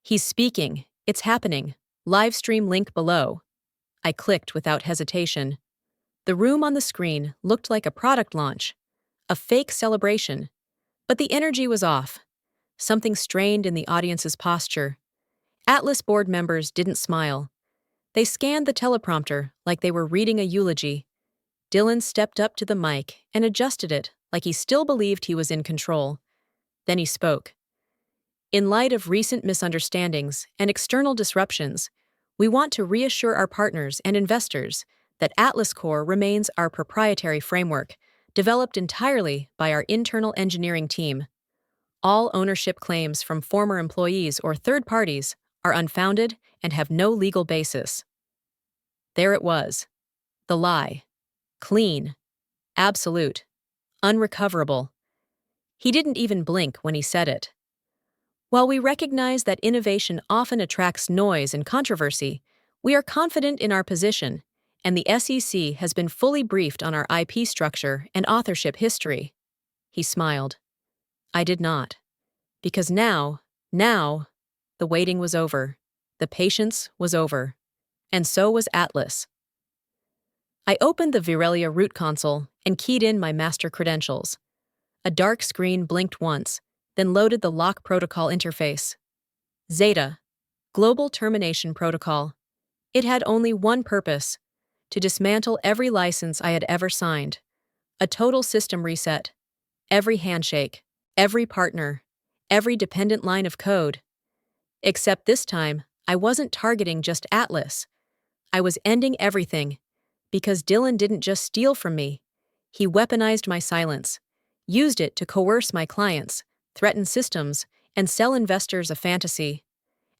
"He's speaking. It's happening. Live stream link below." I clicked without hesitation. The room on the screen looked like a product launch, a fake celebration, but the energy was off. Something strained in the audience's posture. Atlas board members didn't smile. They scanned the teleprompter like they were reading a eulogy. Dylan stepped up to the mic and adjusted it like he still believed he was in control. Then he spoke. "In light of recent misunderstandings and external disruptions, we want to reassure our partners and investors that Atlas Core remains our proprietary framework, developed entirely by our internal engineering team. All ownership claims from former employees or third parties are unfounded and have no legal basis. There it was. The lie. Clean. Absolute. Unrecoverable. He didn't even blink when he said it. While we recognize that innovation often attracts noise and controversy, we are confident in our position, and the SEC has been fully briefed on our IP structure and authorship history. He smiled. I did not. Because now, the waiting was over. The patience was over. And so was Atlas. I opened the Varelia root console and keyed in my master credentials. A dark screen blinked once, then loaded the lock protocol interface. Zeta, Global Termination Protocol. It had only one purpose: to dismantle every license I had ever signed. A total system reset. Every handshake, every partner, every dependent line of code. Except this time, I wasn't targeting just Atlas. I was ending everything, because Dylan didn't just steal from me. He weaponized my silence, used it to coerce my clients, threaten systems, and sell investors a fantasy.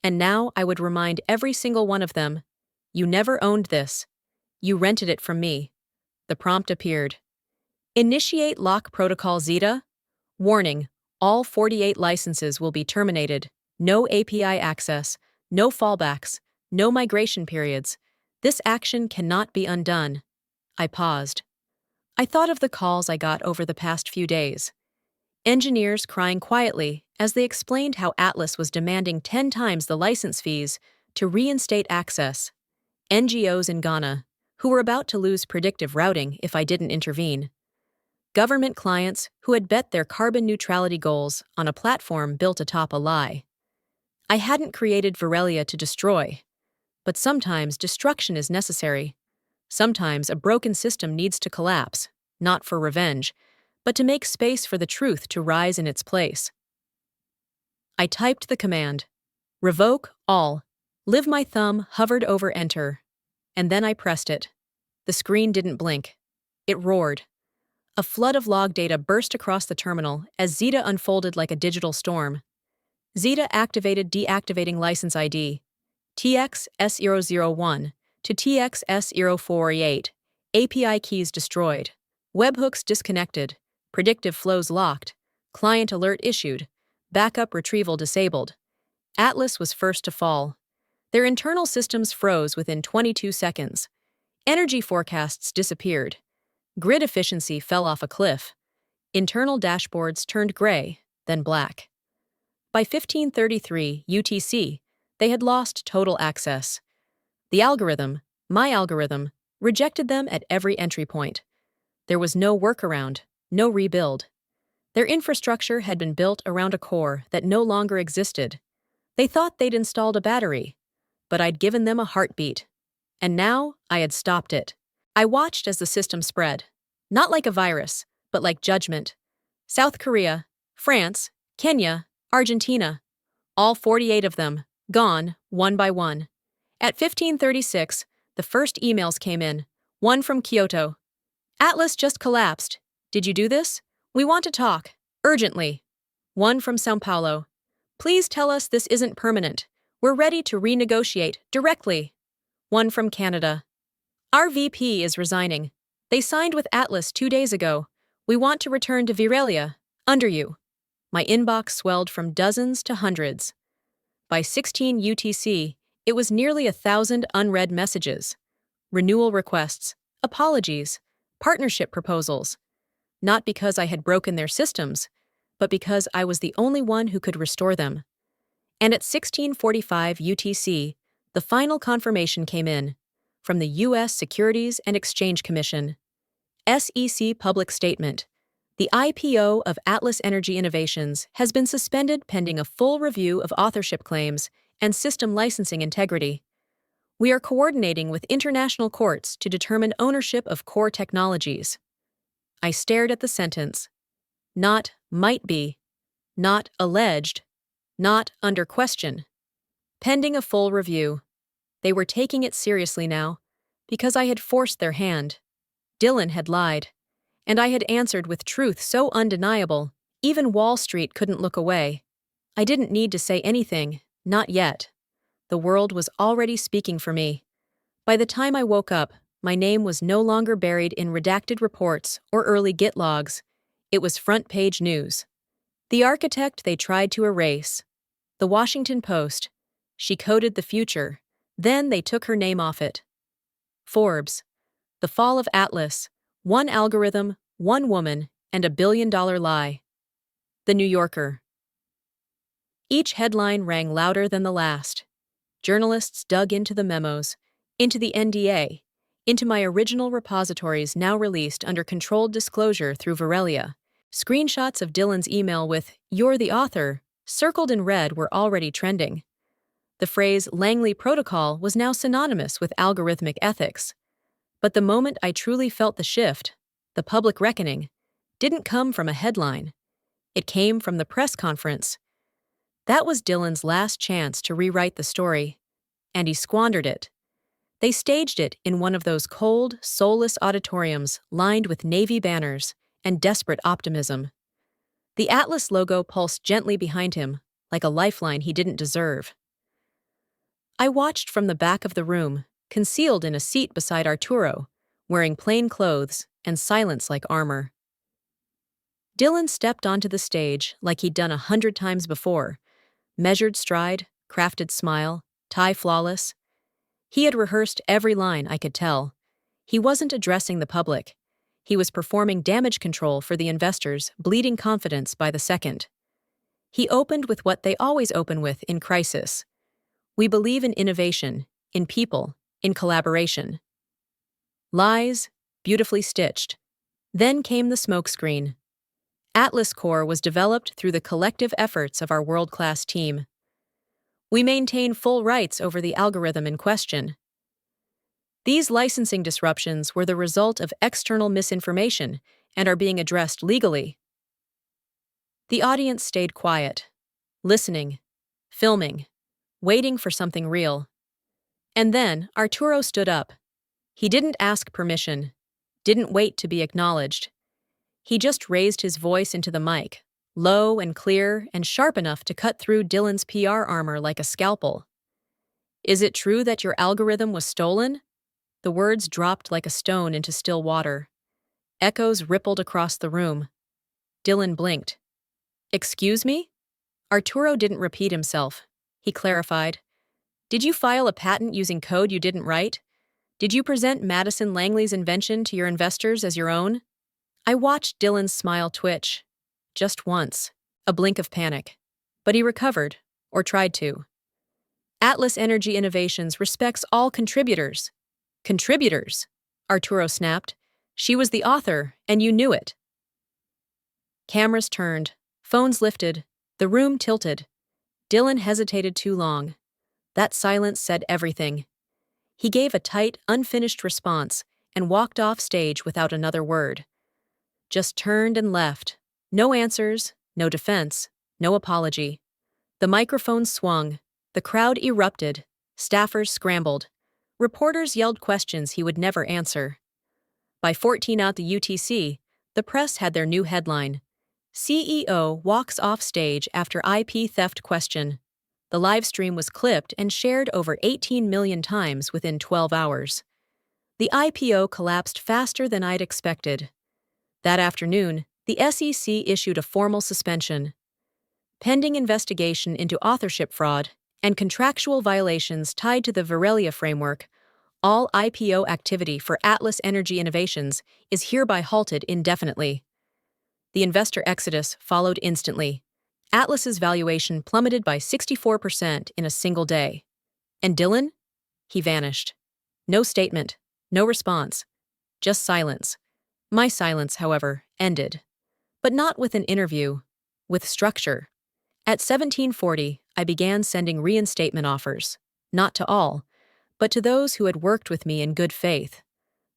And now I would remind every single one of them, you never owned this. You rented it from me. The prompt appeared. Initiate lock protocol Zeta. Warning, all 48 licenses will be terminated. No API access, no fallbacks, no migration periods. This action cannot be undone. I paused. I thought of the calls I got over the past few days. Engineers crying quietly as they explained how Atlas was demanding 10 times the license fees to reinstate access. NGOs in Ghana, who were about to lose predictive routing if I didn't intervene. Government clients who had bet their carbon neutrality goals on a platform built atop a lie. I hadn't created Varelia to destroy, but sometimes destruction is necessary. Sometimes a broken system needs to collapse, not for revenge, but to make space for the truth to rise in its place. I typed the command, revoke all. My thumb hovered over enter, and then I pressed it. The screen didn't blink. It roared. A flood of log data burst across the terminal as Zeta unfolded like a digital storm. Zeta activated deactivating license ID, TXS001 to TXS048, API keys destroyed, webhooks disconnected, predictive flows locked, client alert issued, backup retrieval disabled. Atlas was first to fall. Their internal systems froze within 22 seconds. Energy forecasts disappeared. Grid efficiency fell off a cliff. Internal dashboards turned gray, then black. By 1533 UTC, they had lost total access. The algorithm, my algorithm, rejected them at every entry point. There was no workaround, no rebuild. Their infrastructure had been built around a core that no longer existed. They thought they'd installed a battery, but I'd given them a heartbeat. And now I had stopped it. I watched as the system spread, not like a virus, but like judgment. South Korea, France, Kenya, Argentina, all 48 of them, gone, one by one. At 1536, the first emails came in, one from Kyoto. Atlas just collapsed. Did you do this? We want to talk, urgently. One from São Paulo. Please tell us this isn't permanent. We're ready to renegotiate, directly. One from Canada. Our VP is resigning. They signed with Atlas 2 days ago. We want to return to Varelia, under you. My inbox swelled from dozens to hundreds. By 16 UTC, it was nearly 1,000 unread messages. Renewal requests, apologies, partnership proposals. Not because I had broken their systems, but because I was the only one who could restore them. And at 1645 UTC, the final confirmation came in, from the U.S. Securities and Exchange Commission. SEC Public Statement. The IPO of Atlas Energy Innovations has been suspended pending a full review of authorship claims and system licensing integrity. We are coordinating with international courts to determine ownership of core technologies. I stared at the sentence. Not might be, not alleged, not under question. Pending a full review. They were taking it seriously now, because I had forced their hand. Dylan had lied. And I had answered with truth so undeniable, even Wall Street couldn't look away. I didn't need to say anything, not yet. The world was already speaking for me. By the time I woke up, my name was no longer buried in redacted reports or early Git logs. It was front-page news. The architect they tried to erase. The Washington Post. She coded the future. Then they took her name off it. Forbes. The fall of Atlas. One algorithm, one woman, and a billion-dollar lie. The New Yorker. Each headline rang louder than the last. Journalists dug into the memos, into the NDA, into my original repositories now released under controlled disclosure through Varelia. Screenshots of Dylan's email with "You're the author" circled in red were already trending. The phrase Langley Protocol was now synonymous with algorithmic ethics. But the moment I truly felt the shift, the public reckoning, didn't come from a headline. It came from the press conference. That was Dylan's last chance to rewrite the story, and he squandered it. They staged it in one of those cold, soulless auditoriums lined with navy banners and desperate optimism. The Atlas logo pulsed gently behind him, like a lifeline he didn't deserve. I watched from the back of the room, concealed in a seat beside Arturo, wearing plain clothes and silence like armor. Dylan stepped onto the stage like he'd done 100 times before. Measured stride, crafted smile, tie flawless. He had rehearsed every line, I could tell. He wasn't addressing the public. He was performing damage control for the investors, bleeding confidence by the second. He opened with what they always open with in crisis. We believe in innovation, in people, in collaboration. Lies, beautifully stitched. Then came the smokescreen. Atlas Core was developed through the collective efforts of our world-class team. We maintain full rights over the algorithm in question. These licensing disruptions were the result of external misinformation and are being addressed legally. The audience stayed quiet, listening, filming, waiting for something real. And then Arturo stood up. He didn't ask permission, didn't wait to be acknowledged. He just raised his voice into the mic, low and clear and sharp enough to cut through Dylan's PR armor like a scalpel. Is it true that your algorithm was stolen? The words dropped like a stone into still water. Echoes rippled across the room. Dylan blinked. Excuse me? Arturo didn't repeat himself. He clarified. Did you file a patent using code you didn't write? Did you present Madison Langley's invention to your investors as your own? I watched Dylan's smile twitch. Just once. A blink of panic. But he recovered, or tried to. Atlas Energy Innovations respects all contributors. Contributors? Arturo snapped. She was the author, and you knew it. Cameras turned. Phones lifted. The room tilted. Dylan hesitated too long. That silence said everything. He gave a tight, unfinished response and walked off stage without another word. Just turned and left. No answers, no defense, no apology. The microphone swung. The crowd erupted. Staffers scrambled. Reporters yelled questions he would never answer. By 14 out the UTC, the press had their new headline. CEO walks off stage after IP theft question. The live stream was clipped and shared over 18 million times within 12 hours. The IPO collapsed faster than I'd expected. That afternoon, the SEC issued a formal suspension. Pending investigation into authorship fraud and contractual violations tied to the Varelia framework, all IPO activity for Atlas Energy Innovations is hereby halted indefinitely. The investor exodus followed instantly. Atlas's valuation plummeted by 64% in a single day. And Dylan? He vanished. No statement, no response, just silence. My silence, however, ended. But not with an interview, with structure. At 1740, I began sending reinstatement offers, not to all, but to those who had worked with me in good faith.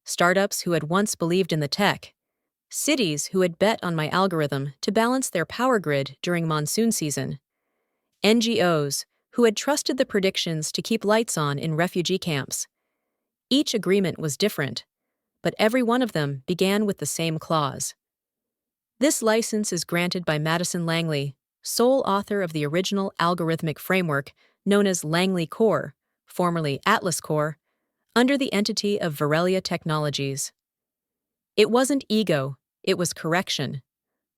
Startups who had once believed in the tech. Cities who had bet on my algorithm to balance their power grid during monsoon season. NGOs who had trusted the predictions to keep lights on in refugee camps. Each agreement was different, but every one of them began with the same clause. This license is granted by Madison Langley, sole author of the original algorithmic framework known as Langley Core, formerly Atlas Core, under the entity of Varelia Technologies. It wasn't ego, it was correction.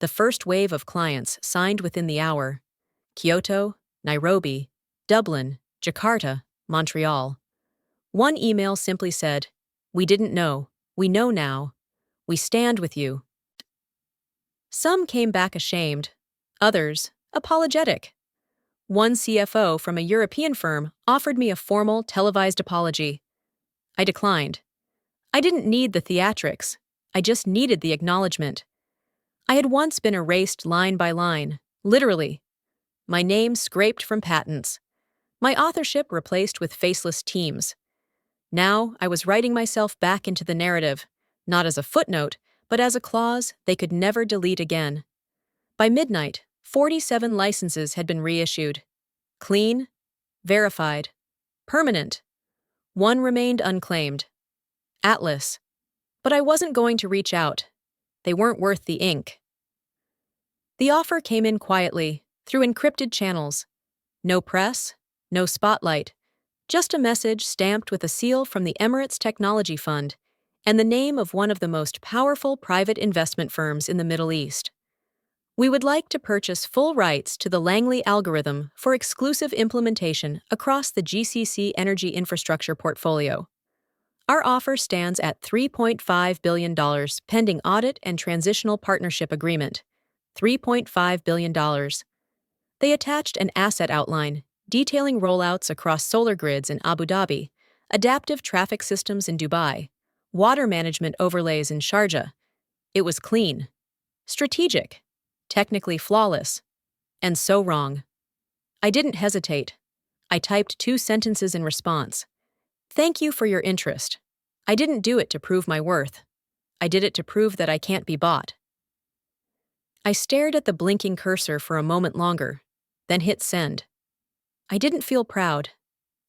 The first wave of clients signed within the hour: Kyoto, Nairobi, Dublin, Jakarta, Montreal. One email simply said, "We didn't know, we know now. We stand with you." Some came back ashamed, others apologetic. One CFO from a European firm offered me a formal, televised apology. I declined. I didn't need the theatrics, I just needed the acknowledgement. I had once been erased line by line, literally. My name scraped from patents. My authorship replaced with faceless teams. Now I was writing myself back into the narrative, not as a footnote, but as a clause they could never delete again. By midnight, 47 licenses had been reissued. Clean, verified, permanent. One remained unclaimed. Atlas. But I wasn't going to reach out. They weren't worth the ink. The offer came in quietly, through encrypted channels. No press, no spotlight, just a message stamped with a seal from the Emirates Technology Fund and the name of one of the most powerful private investment firms in the Middle East. We would like to purchase full rights to the Langley algorithm for exclusive implementation across the GCC energy infrastructure portfolio. Our offer stands at $3.5 billion pending audit and transitional partnership agreement. $3.5 billion. They attached an asset outline detailing rollouts across solar grids in Abu Dhabi, adaptive traffic systems in Dubai, water management overlays in Sharjah. It was clean, strategic, technically flawless, and so wrong. I didn't hesitate. I typed 2 sentences in response. Thank you for your interest. I didn't do it to prove my worth. I did it to prove that I can't be bought. I stared at the blinking cursor for a moment longer, then hit send. I didn't feel proud.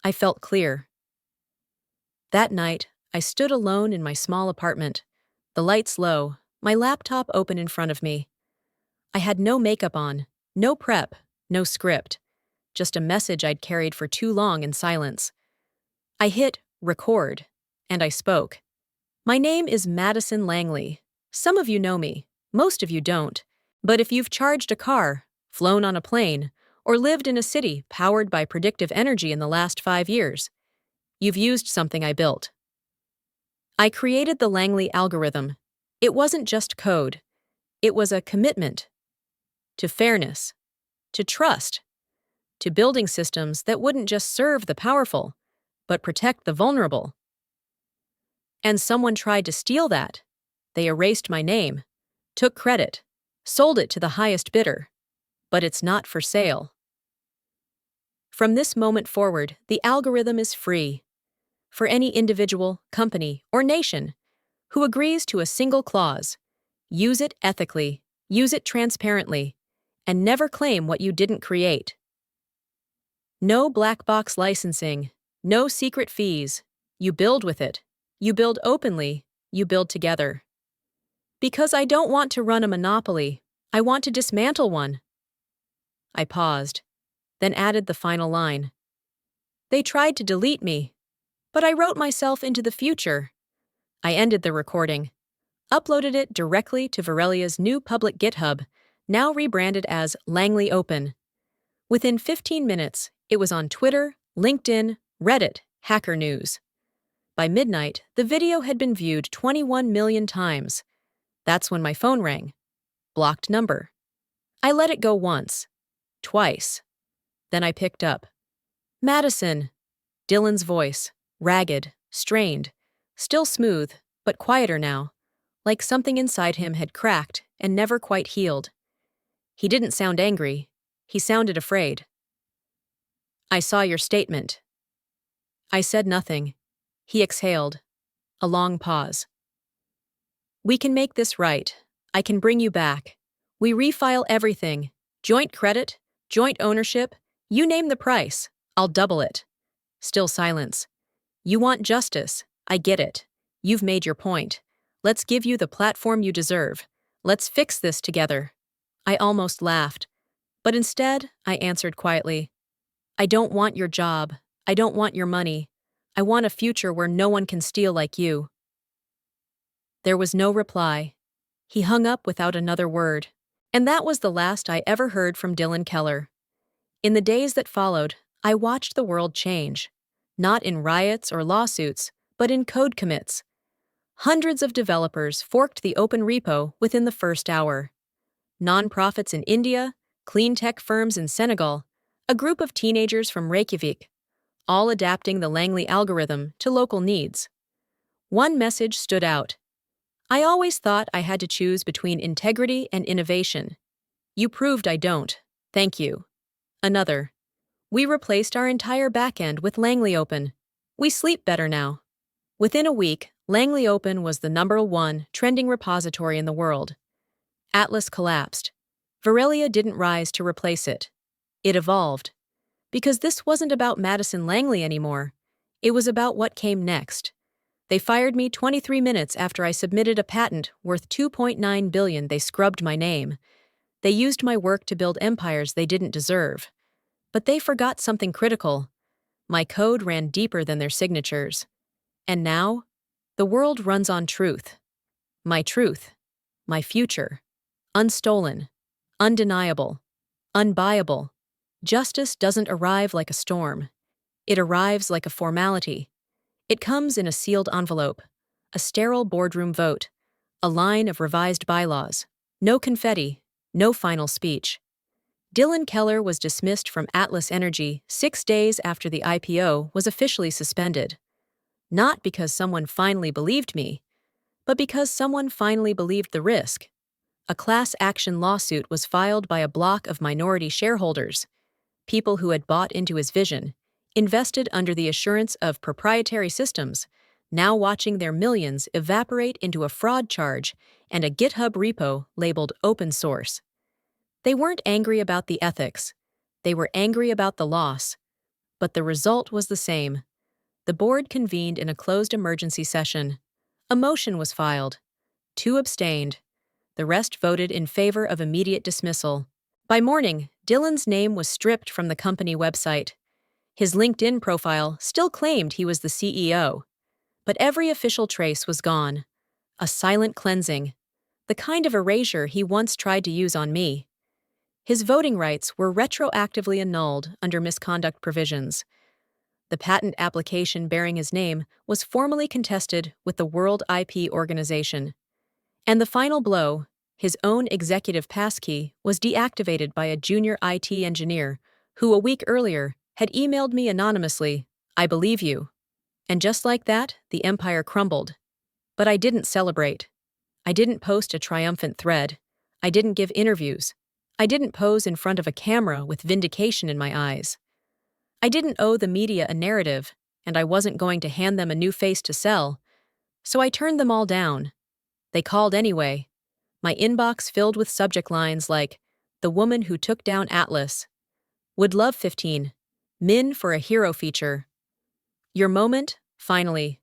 I felt clear. That night, I stood alone in my small apartment, the lights low, my laptop open in front of me. I had no makeup on, no prep, no script, just a message I'd carried for too long in silence. I hit record, and I spoke. My name is Madison Langley. Some of you know me, most of you don't. But if you've charged a car, flown on a plane, or lived in a city powered by predictive energy in the last 5 years, you've used something I built. I created the Langley algorithm. It wasn't just code. It was a commitment to fairness, to trust, to building systems that wouldn't just serve the powerful, but protect the vulnerable. And someone tried to steal that. They erased my name, took credit, sold it to the highest bidder. But it's not for sale. From this moment forward, the algorithm is free. For any individual, company, or nation who agrees to a single clause, use it ethically, use it transparently, and never claim what you didn't create. No black box licensing, no secret fees. You build with it. You build openly. You build together. Because I don't want to run a monopoly, I want to dismantle one. I paused, then added the final line. They tried to delete me, but I wrote myself into the future. I ended the recording, uploaded it directly to Varelia's new public GitHub, now rebranded as Langley Open. Within 15 minutes, it was on Twitter, LinkedIn, Reddit, Hacker News. By midnight, the video had been viewed 21 million times. That's when my phone rang. Blocked number. I let it go once. Twice. Then I picked up. Madison. Dylan's voice, ragged, strained, still smooth, but quieter now, like something inside him had cracked and never quite healed. He didn't sound angry. He sounded afraid. I saw your statement. I said nothing. He exhaled. A long pause. We can make this right. I can bring you back. We refile everything. Joint credit, joint ownership, you name the price. I'll double it. Still silence. You want justice. I get it. You've made your point. Let's give you the platform you deserve. Let's fix this together. I almost laughed, but instead, I answered quietly, I don't want your job. I don't want your money. I want a future where no one can steal like you. There was no reply. He hung up without another word. And that was the last I ever heard from Dylan Keller. In the days that followed, I watched the world change. Not in riots or lawsuits, but in code commits. Hundreds of developers forked the open repo within the first hour. Nonprofits in India, clean tech firms in Senegal, a group of teenagers from Reykjavik, all adapting the Langley algorithm to local needs. One message stood out. I always thought I had to choose between integrity and innovation. You proved I don't. Thank you. Another. We replaced our entire backend with Langley Open. We sleep better now. Within a week, Langley Open was the #1 trending repository in the world. Atlas collapsed. Varelia didn't rise to replace it. It evolved. Because this wasn't about Madison Langley anymore. It was about what came next. They fired me 23 minutes after I submitted a patent worth $2.9 billion. They scrubbed my name. They used my work to build empires they didn't deserve. But they forgot something critical. My code ran deeper than their signatures. And now, the world runs on truth. My truth. My future. Unstolen. Undeniable. Unbuyable. Justice doesn't arrive like a storm. It arrives like a formality. It comes in a sealed envelope, a sterile boardroom vote, a line of revised bylaws, no confetti, no final speech. Dylan Keller was dismissed from Atlas Energy 6 days after the IPO was officially suspended. Not because someone finally believed me, but because someone finally believed the risk. A class action lawsuit was filed by a block of minority shareholders, people who had bought into his vision, invested under the assurance of proprietary systems, now watching their millions evaporate into a fraud charge and a GitHub repo labeled open source. They weren't angry about the ethics. They were angry about the loss. But the result was the same. The board convened in a closed emergency session. A motion was filed. 2 abstained. The rest voted in favor of immediate dismissal. By morning, Dylan's name was stripped from the company website. His LinkedIn profile still claimed he was the CEO. But every official trace was gone. A silent cleansing. The kind of erasure he once tried to use on me. His voting rights were retroactively annulled under misconduct provisions. The patent application bearing his name was formally contested with the World IP Organization. And the final blow, his own executive passkey, was deactivated by a junior IT engineer who a week earlier had emailed me anonymously, I believe you. And just like that, the empire crumbled. But I didn't celebrate. I didn't post a triumphant thread. I didn't give interviews. I didn't pose in front of a camera with vindication in my eyes. I didn't owe the media a narrative, and I wasn't going to hand them a new face to sell. So I turned them all down. They called anyway. My inbox filled with subject lines like, "The woman who took down Atlas. Would love 15. Min for a hero feature. Your moment? Finally.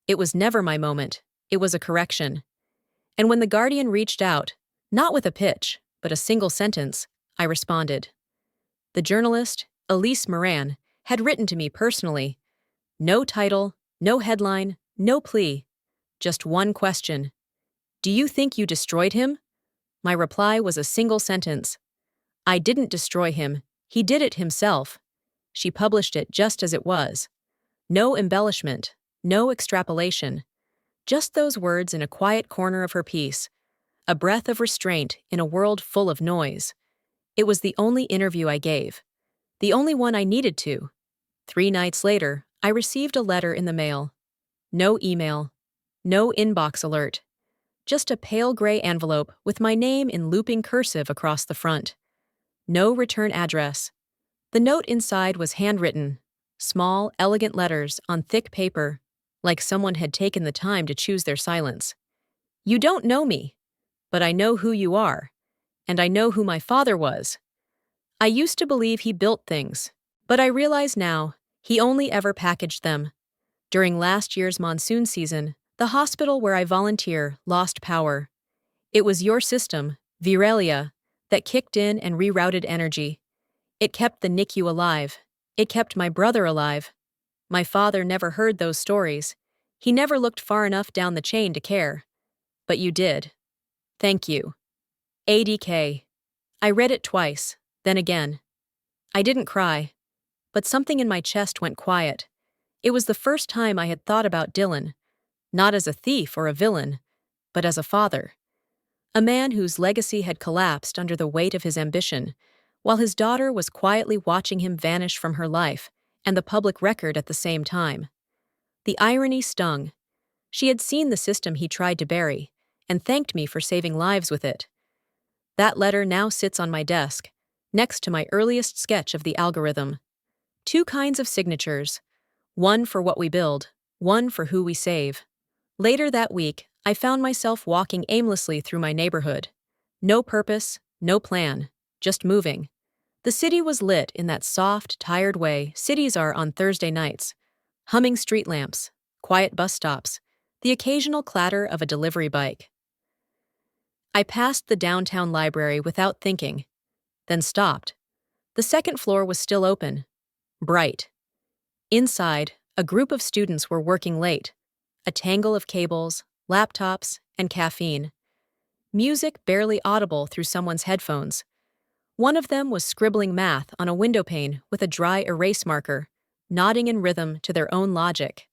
It was never my moment. It was a correction." And when The Guardian reached out, not with a pitch, but a single sentence, I responded. The journalist, Elise Moran, had written to me personally. No title, no headline, no plea. Just one question. Do you think you destroyed him? My reply was a single sentence. I didn't destroy him. He did it himself. She published it just as it was. No embellishment, no extrapolation. Just those words in a quiet corner of her piece. A breath of restraint in a world full of noise. It was the only interview I gave. The only one I needed to. 3 nights later, I received a letter in the mail. No email. No inbox alert. Just a pale gray envelope with my name in looping cursive across the front. No return address. The note inside was handwritten. Small, elegant letters on thick paper, like someone had taken the time to choose their silence. You don't know me, but I know who you are, and I know who my father was. I used to believe he built things, but I realize now he only ever packaged them. During last year's monsoon season, The hospital where I volunteer lost power. It was your system, Varelia, that kicked in and rerouted energy. It kept the NICU alive. It kept my brother alive. My father never heard those stories. He never looked far enough down the chain to care. But you did. Thank you. ADK. I read it twice, then again. I didn't cry, but something in my chest went quiet. It was the first time I had thought about Dylan, not as a thief or a villain, but as a father. A man whose legacy had collapsed under the weight of his ambition, while his daughter was quietly watching him vanish from her life and the public record at the same time. The irony stung. She had seen the system he tried to bury, and thanked me for saving lives with it. That letter now sits on my desk, next to my earliest sketch of the algorithm. Two kinds of signatures, one for what we build, one for who we save. Later that week, I found myself walking aimlessly through my neighborhood. No purpose, no plan, just moving. The city was lit in that soft, tired way cities are on Thursday nights. Humming street lamps, quiet bus stops, the occasional clatter of a delivery bike. I passed the downtown library without thinking, then stopped. The second floor was still open, bright. Inside, a group of students were working late, a tangle of cables, laptops, and caffeine. Music barely audible through someone's headphones. One of them was scribbling math on a windowpane with a dry erase marker, nodding in rhythm to their own logic.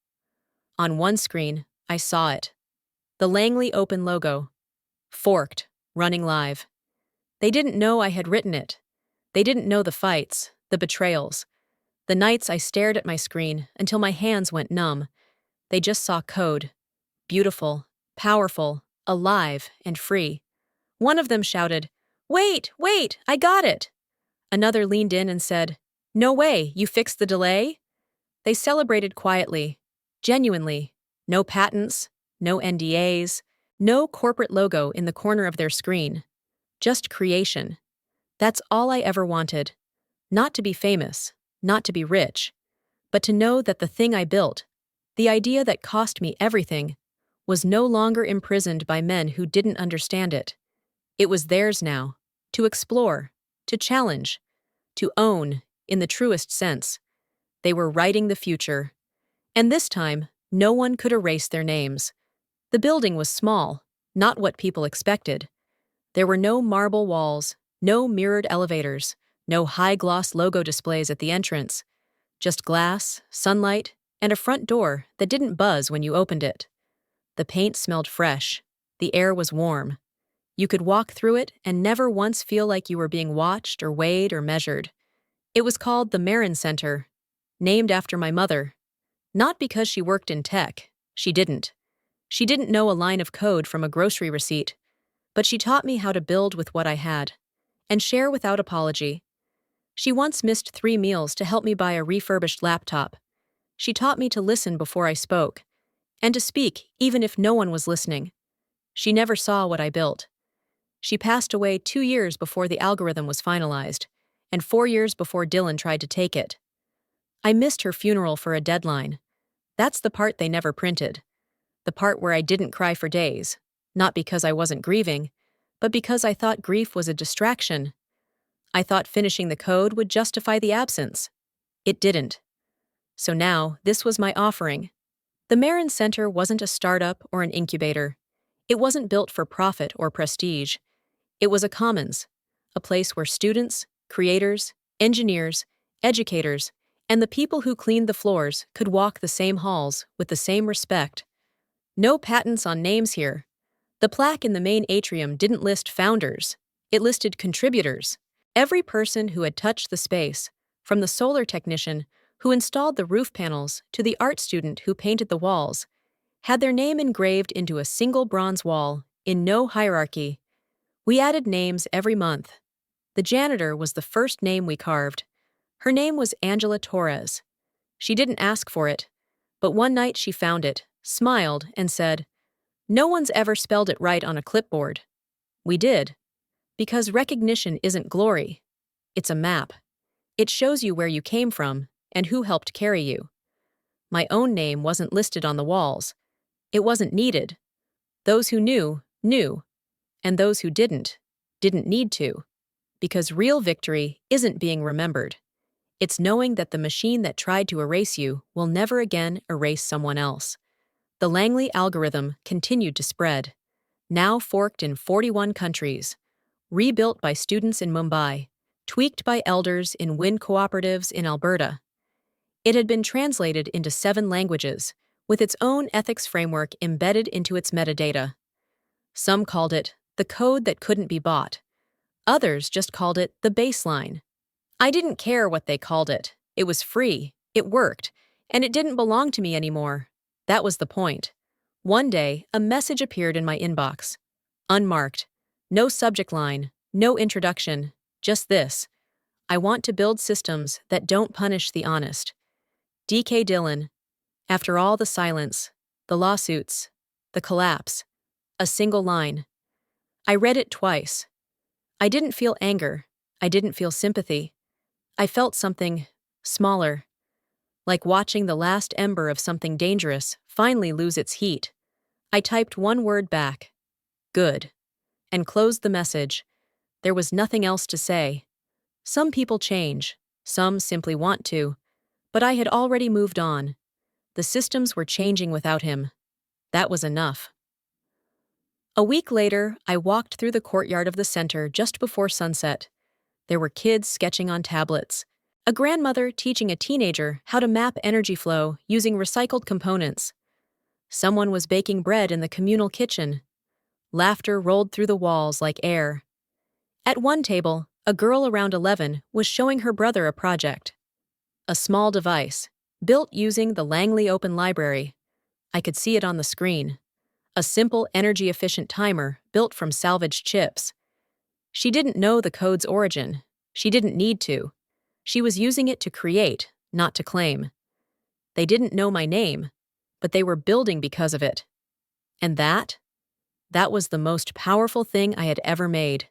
On one screen, I saw it. The Langley Open logo. Forked, running live. They didn't know I had written it. They didn't know the fights, the betrayals, the nights I stared at my screen until my hands went numb. They just saw code. Beautiful, powerful, alive, and free. One of them shouted, "Wait, wait, I got it!" Another leaned in and said, "No way, you fixed the delay?" They celebrated quietly, genuinely. No patents, no NDAs, no corporate logo in the corner of their screen. Just creation. That's all I ever wanted. Not to be famous, not to be rich, but to know that the thing I built, the idea that cost me everything, was no longer imprisoned by men who didn't understand it. It was theirs now, to explore, to challenge, to own, in the truest sense. They were writing the future. And this time, no one could erase their names. The building was small, not what people expected. There were no marble walls, no mirrored elevators, no high-gloss logo displays at the entrance. Just glass, sunlight, and a front door that didn't buzz when you opened it. The paint smelled fresh. The air was warm. You could walk through it and never once feel like you were being watched or weighed or measured. It was called the Marin Center, named after my mother. Not because she worked in tech. She didn't. She didn't know a line of code from a grocery receipt. But she taught me how to build with what I had, and share without apology. She once missed 3 meals to help me buy a refurbished laptop. She taught me to listen before I spoke, and to speak even if no one was listening. She never saw what I built. She passed away 2 years before the algorithm was finalized, and 4 years before Dylan tried to take it. I missed her funeral for a deadline. That's the part they never printed. The part where I didn't cry for days, not because I wasn't grieving, but because I thought grief was a distraction. I thought finishing the code would justify the absence. It didn't. So now, this was my offering. The Marin Center wasn't a startup or an incubator. It wasn't built for profit or prestige. It was a commons, a place where students, creators, engineers, educators, and the people who cleaned the floors could walk the same halls with the same respect. No patents on names here. The plaque in the main atrium didn't list founders. It listed contributors. Every person who had touched the space, from the solar technician who installed the roof panels to the art student who painted the walls, had their name engraved into a single bronze wall, in no hierarchy. We added names every month. The janitor was the first name we carved. Her name was Angela Torres. She didn't ask for it, but one night she found it, smiled, and said, "No one's ever spelled it right on a clipboard." We did. Because recognition isn't glory. It's a map. It shows you where you came from and who helped carry you. My own name wasn't listed on the walls. It wasn't needed. Those who knew, knew, and those who didn't need to. Because real victory isn't being remembered. It's knowing that the machine that tried to erase you will never again erase someone else. The Langley algorithm continued to spread, now forked in 41 countries, rebuilt by students in Mumbai, tweaked by elders in wind cooperatives in Alberta. It had been translated into 7 languages, with its own ethics framework embedded into its metadata. Some called it the code that couldn't be bought. Others just called it the baseline. I didn't care what they called it. It was free, it worked, and it didn't belong to me anymore. That was the point. One day, a message appeared in my inbox. Unmarked. No subject line, no introduction, just this. I want to build systems that don't punish the honest. D.K. Dillon. After all the silence, the lawsuits, the collapse. A single line. I read it twice. I didn't feel anger. I didn't feel sympathy. I felt something smaller, like watching the last ember of something dangerous finally lose its heat. I typed one word back, good, and closed the message. There was nothing else to say. Some people change, some simply want to, but I had already moved on. The systems were changing without him. That was enough. A week later, I walked through the courtyard of the center just before sunset. There were kids sketching on tablets, a grandmother teaching a teenager how to map energy flow using recycled components. Someone was baking bread in the communal kitchen. Laughter rolled through the walls like air. At one table, a girl around 11 was showing her brother a project. A small device, built using the Langley Open Library. I could see it on the screen. A simple, energy-efficient timer built from salvaged chips. She didn't know the code's origin. She didn't need to. She was using it to create, not to claim. They didn't know my name, but they were building because of it. And that was the most powerful thing I had ever made.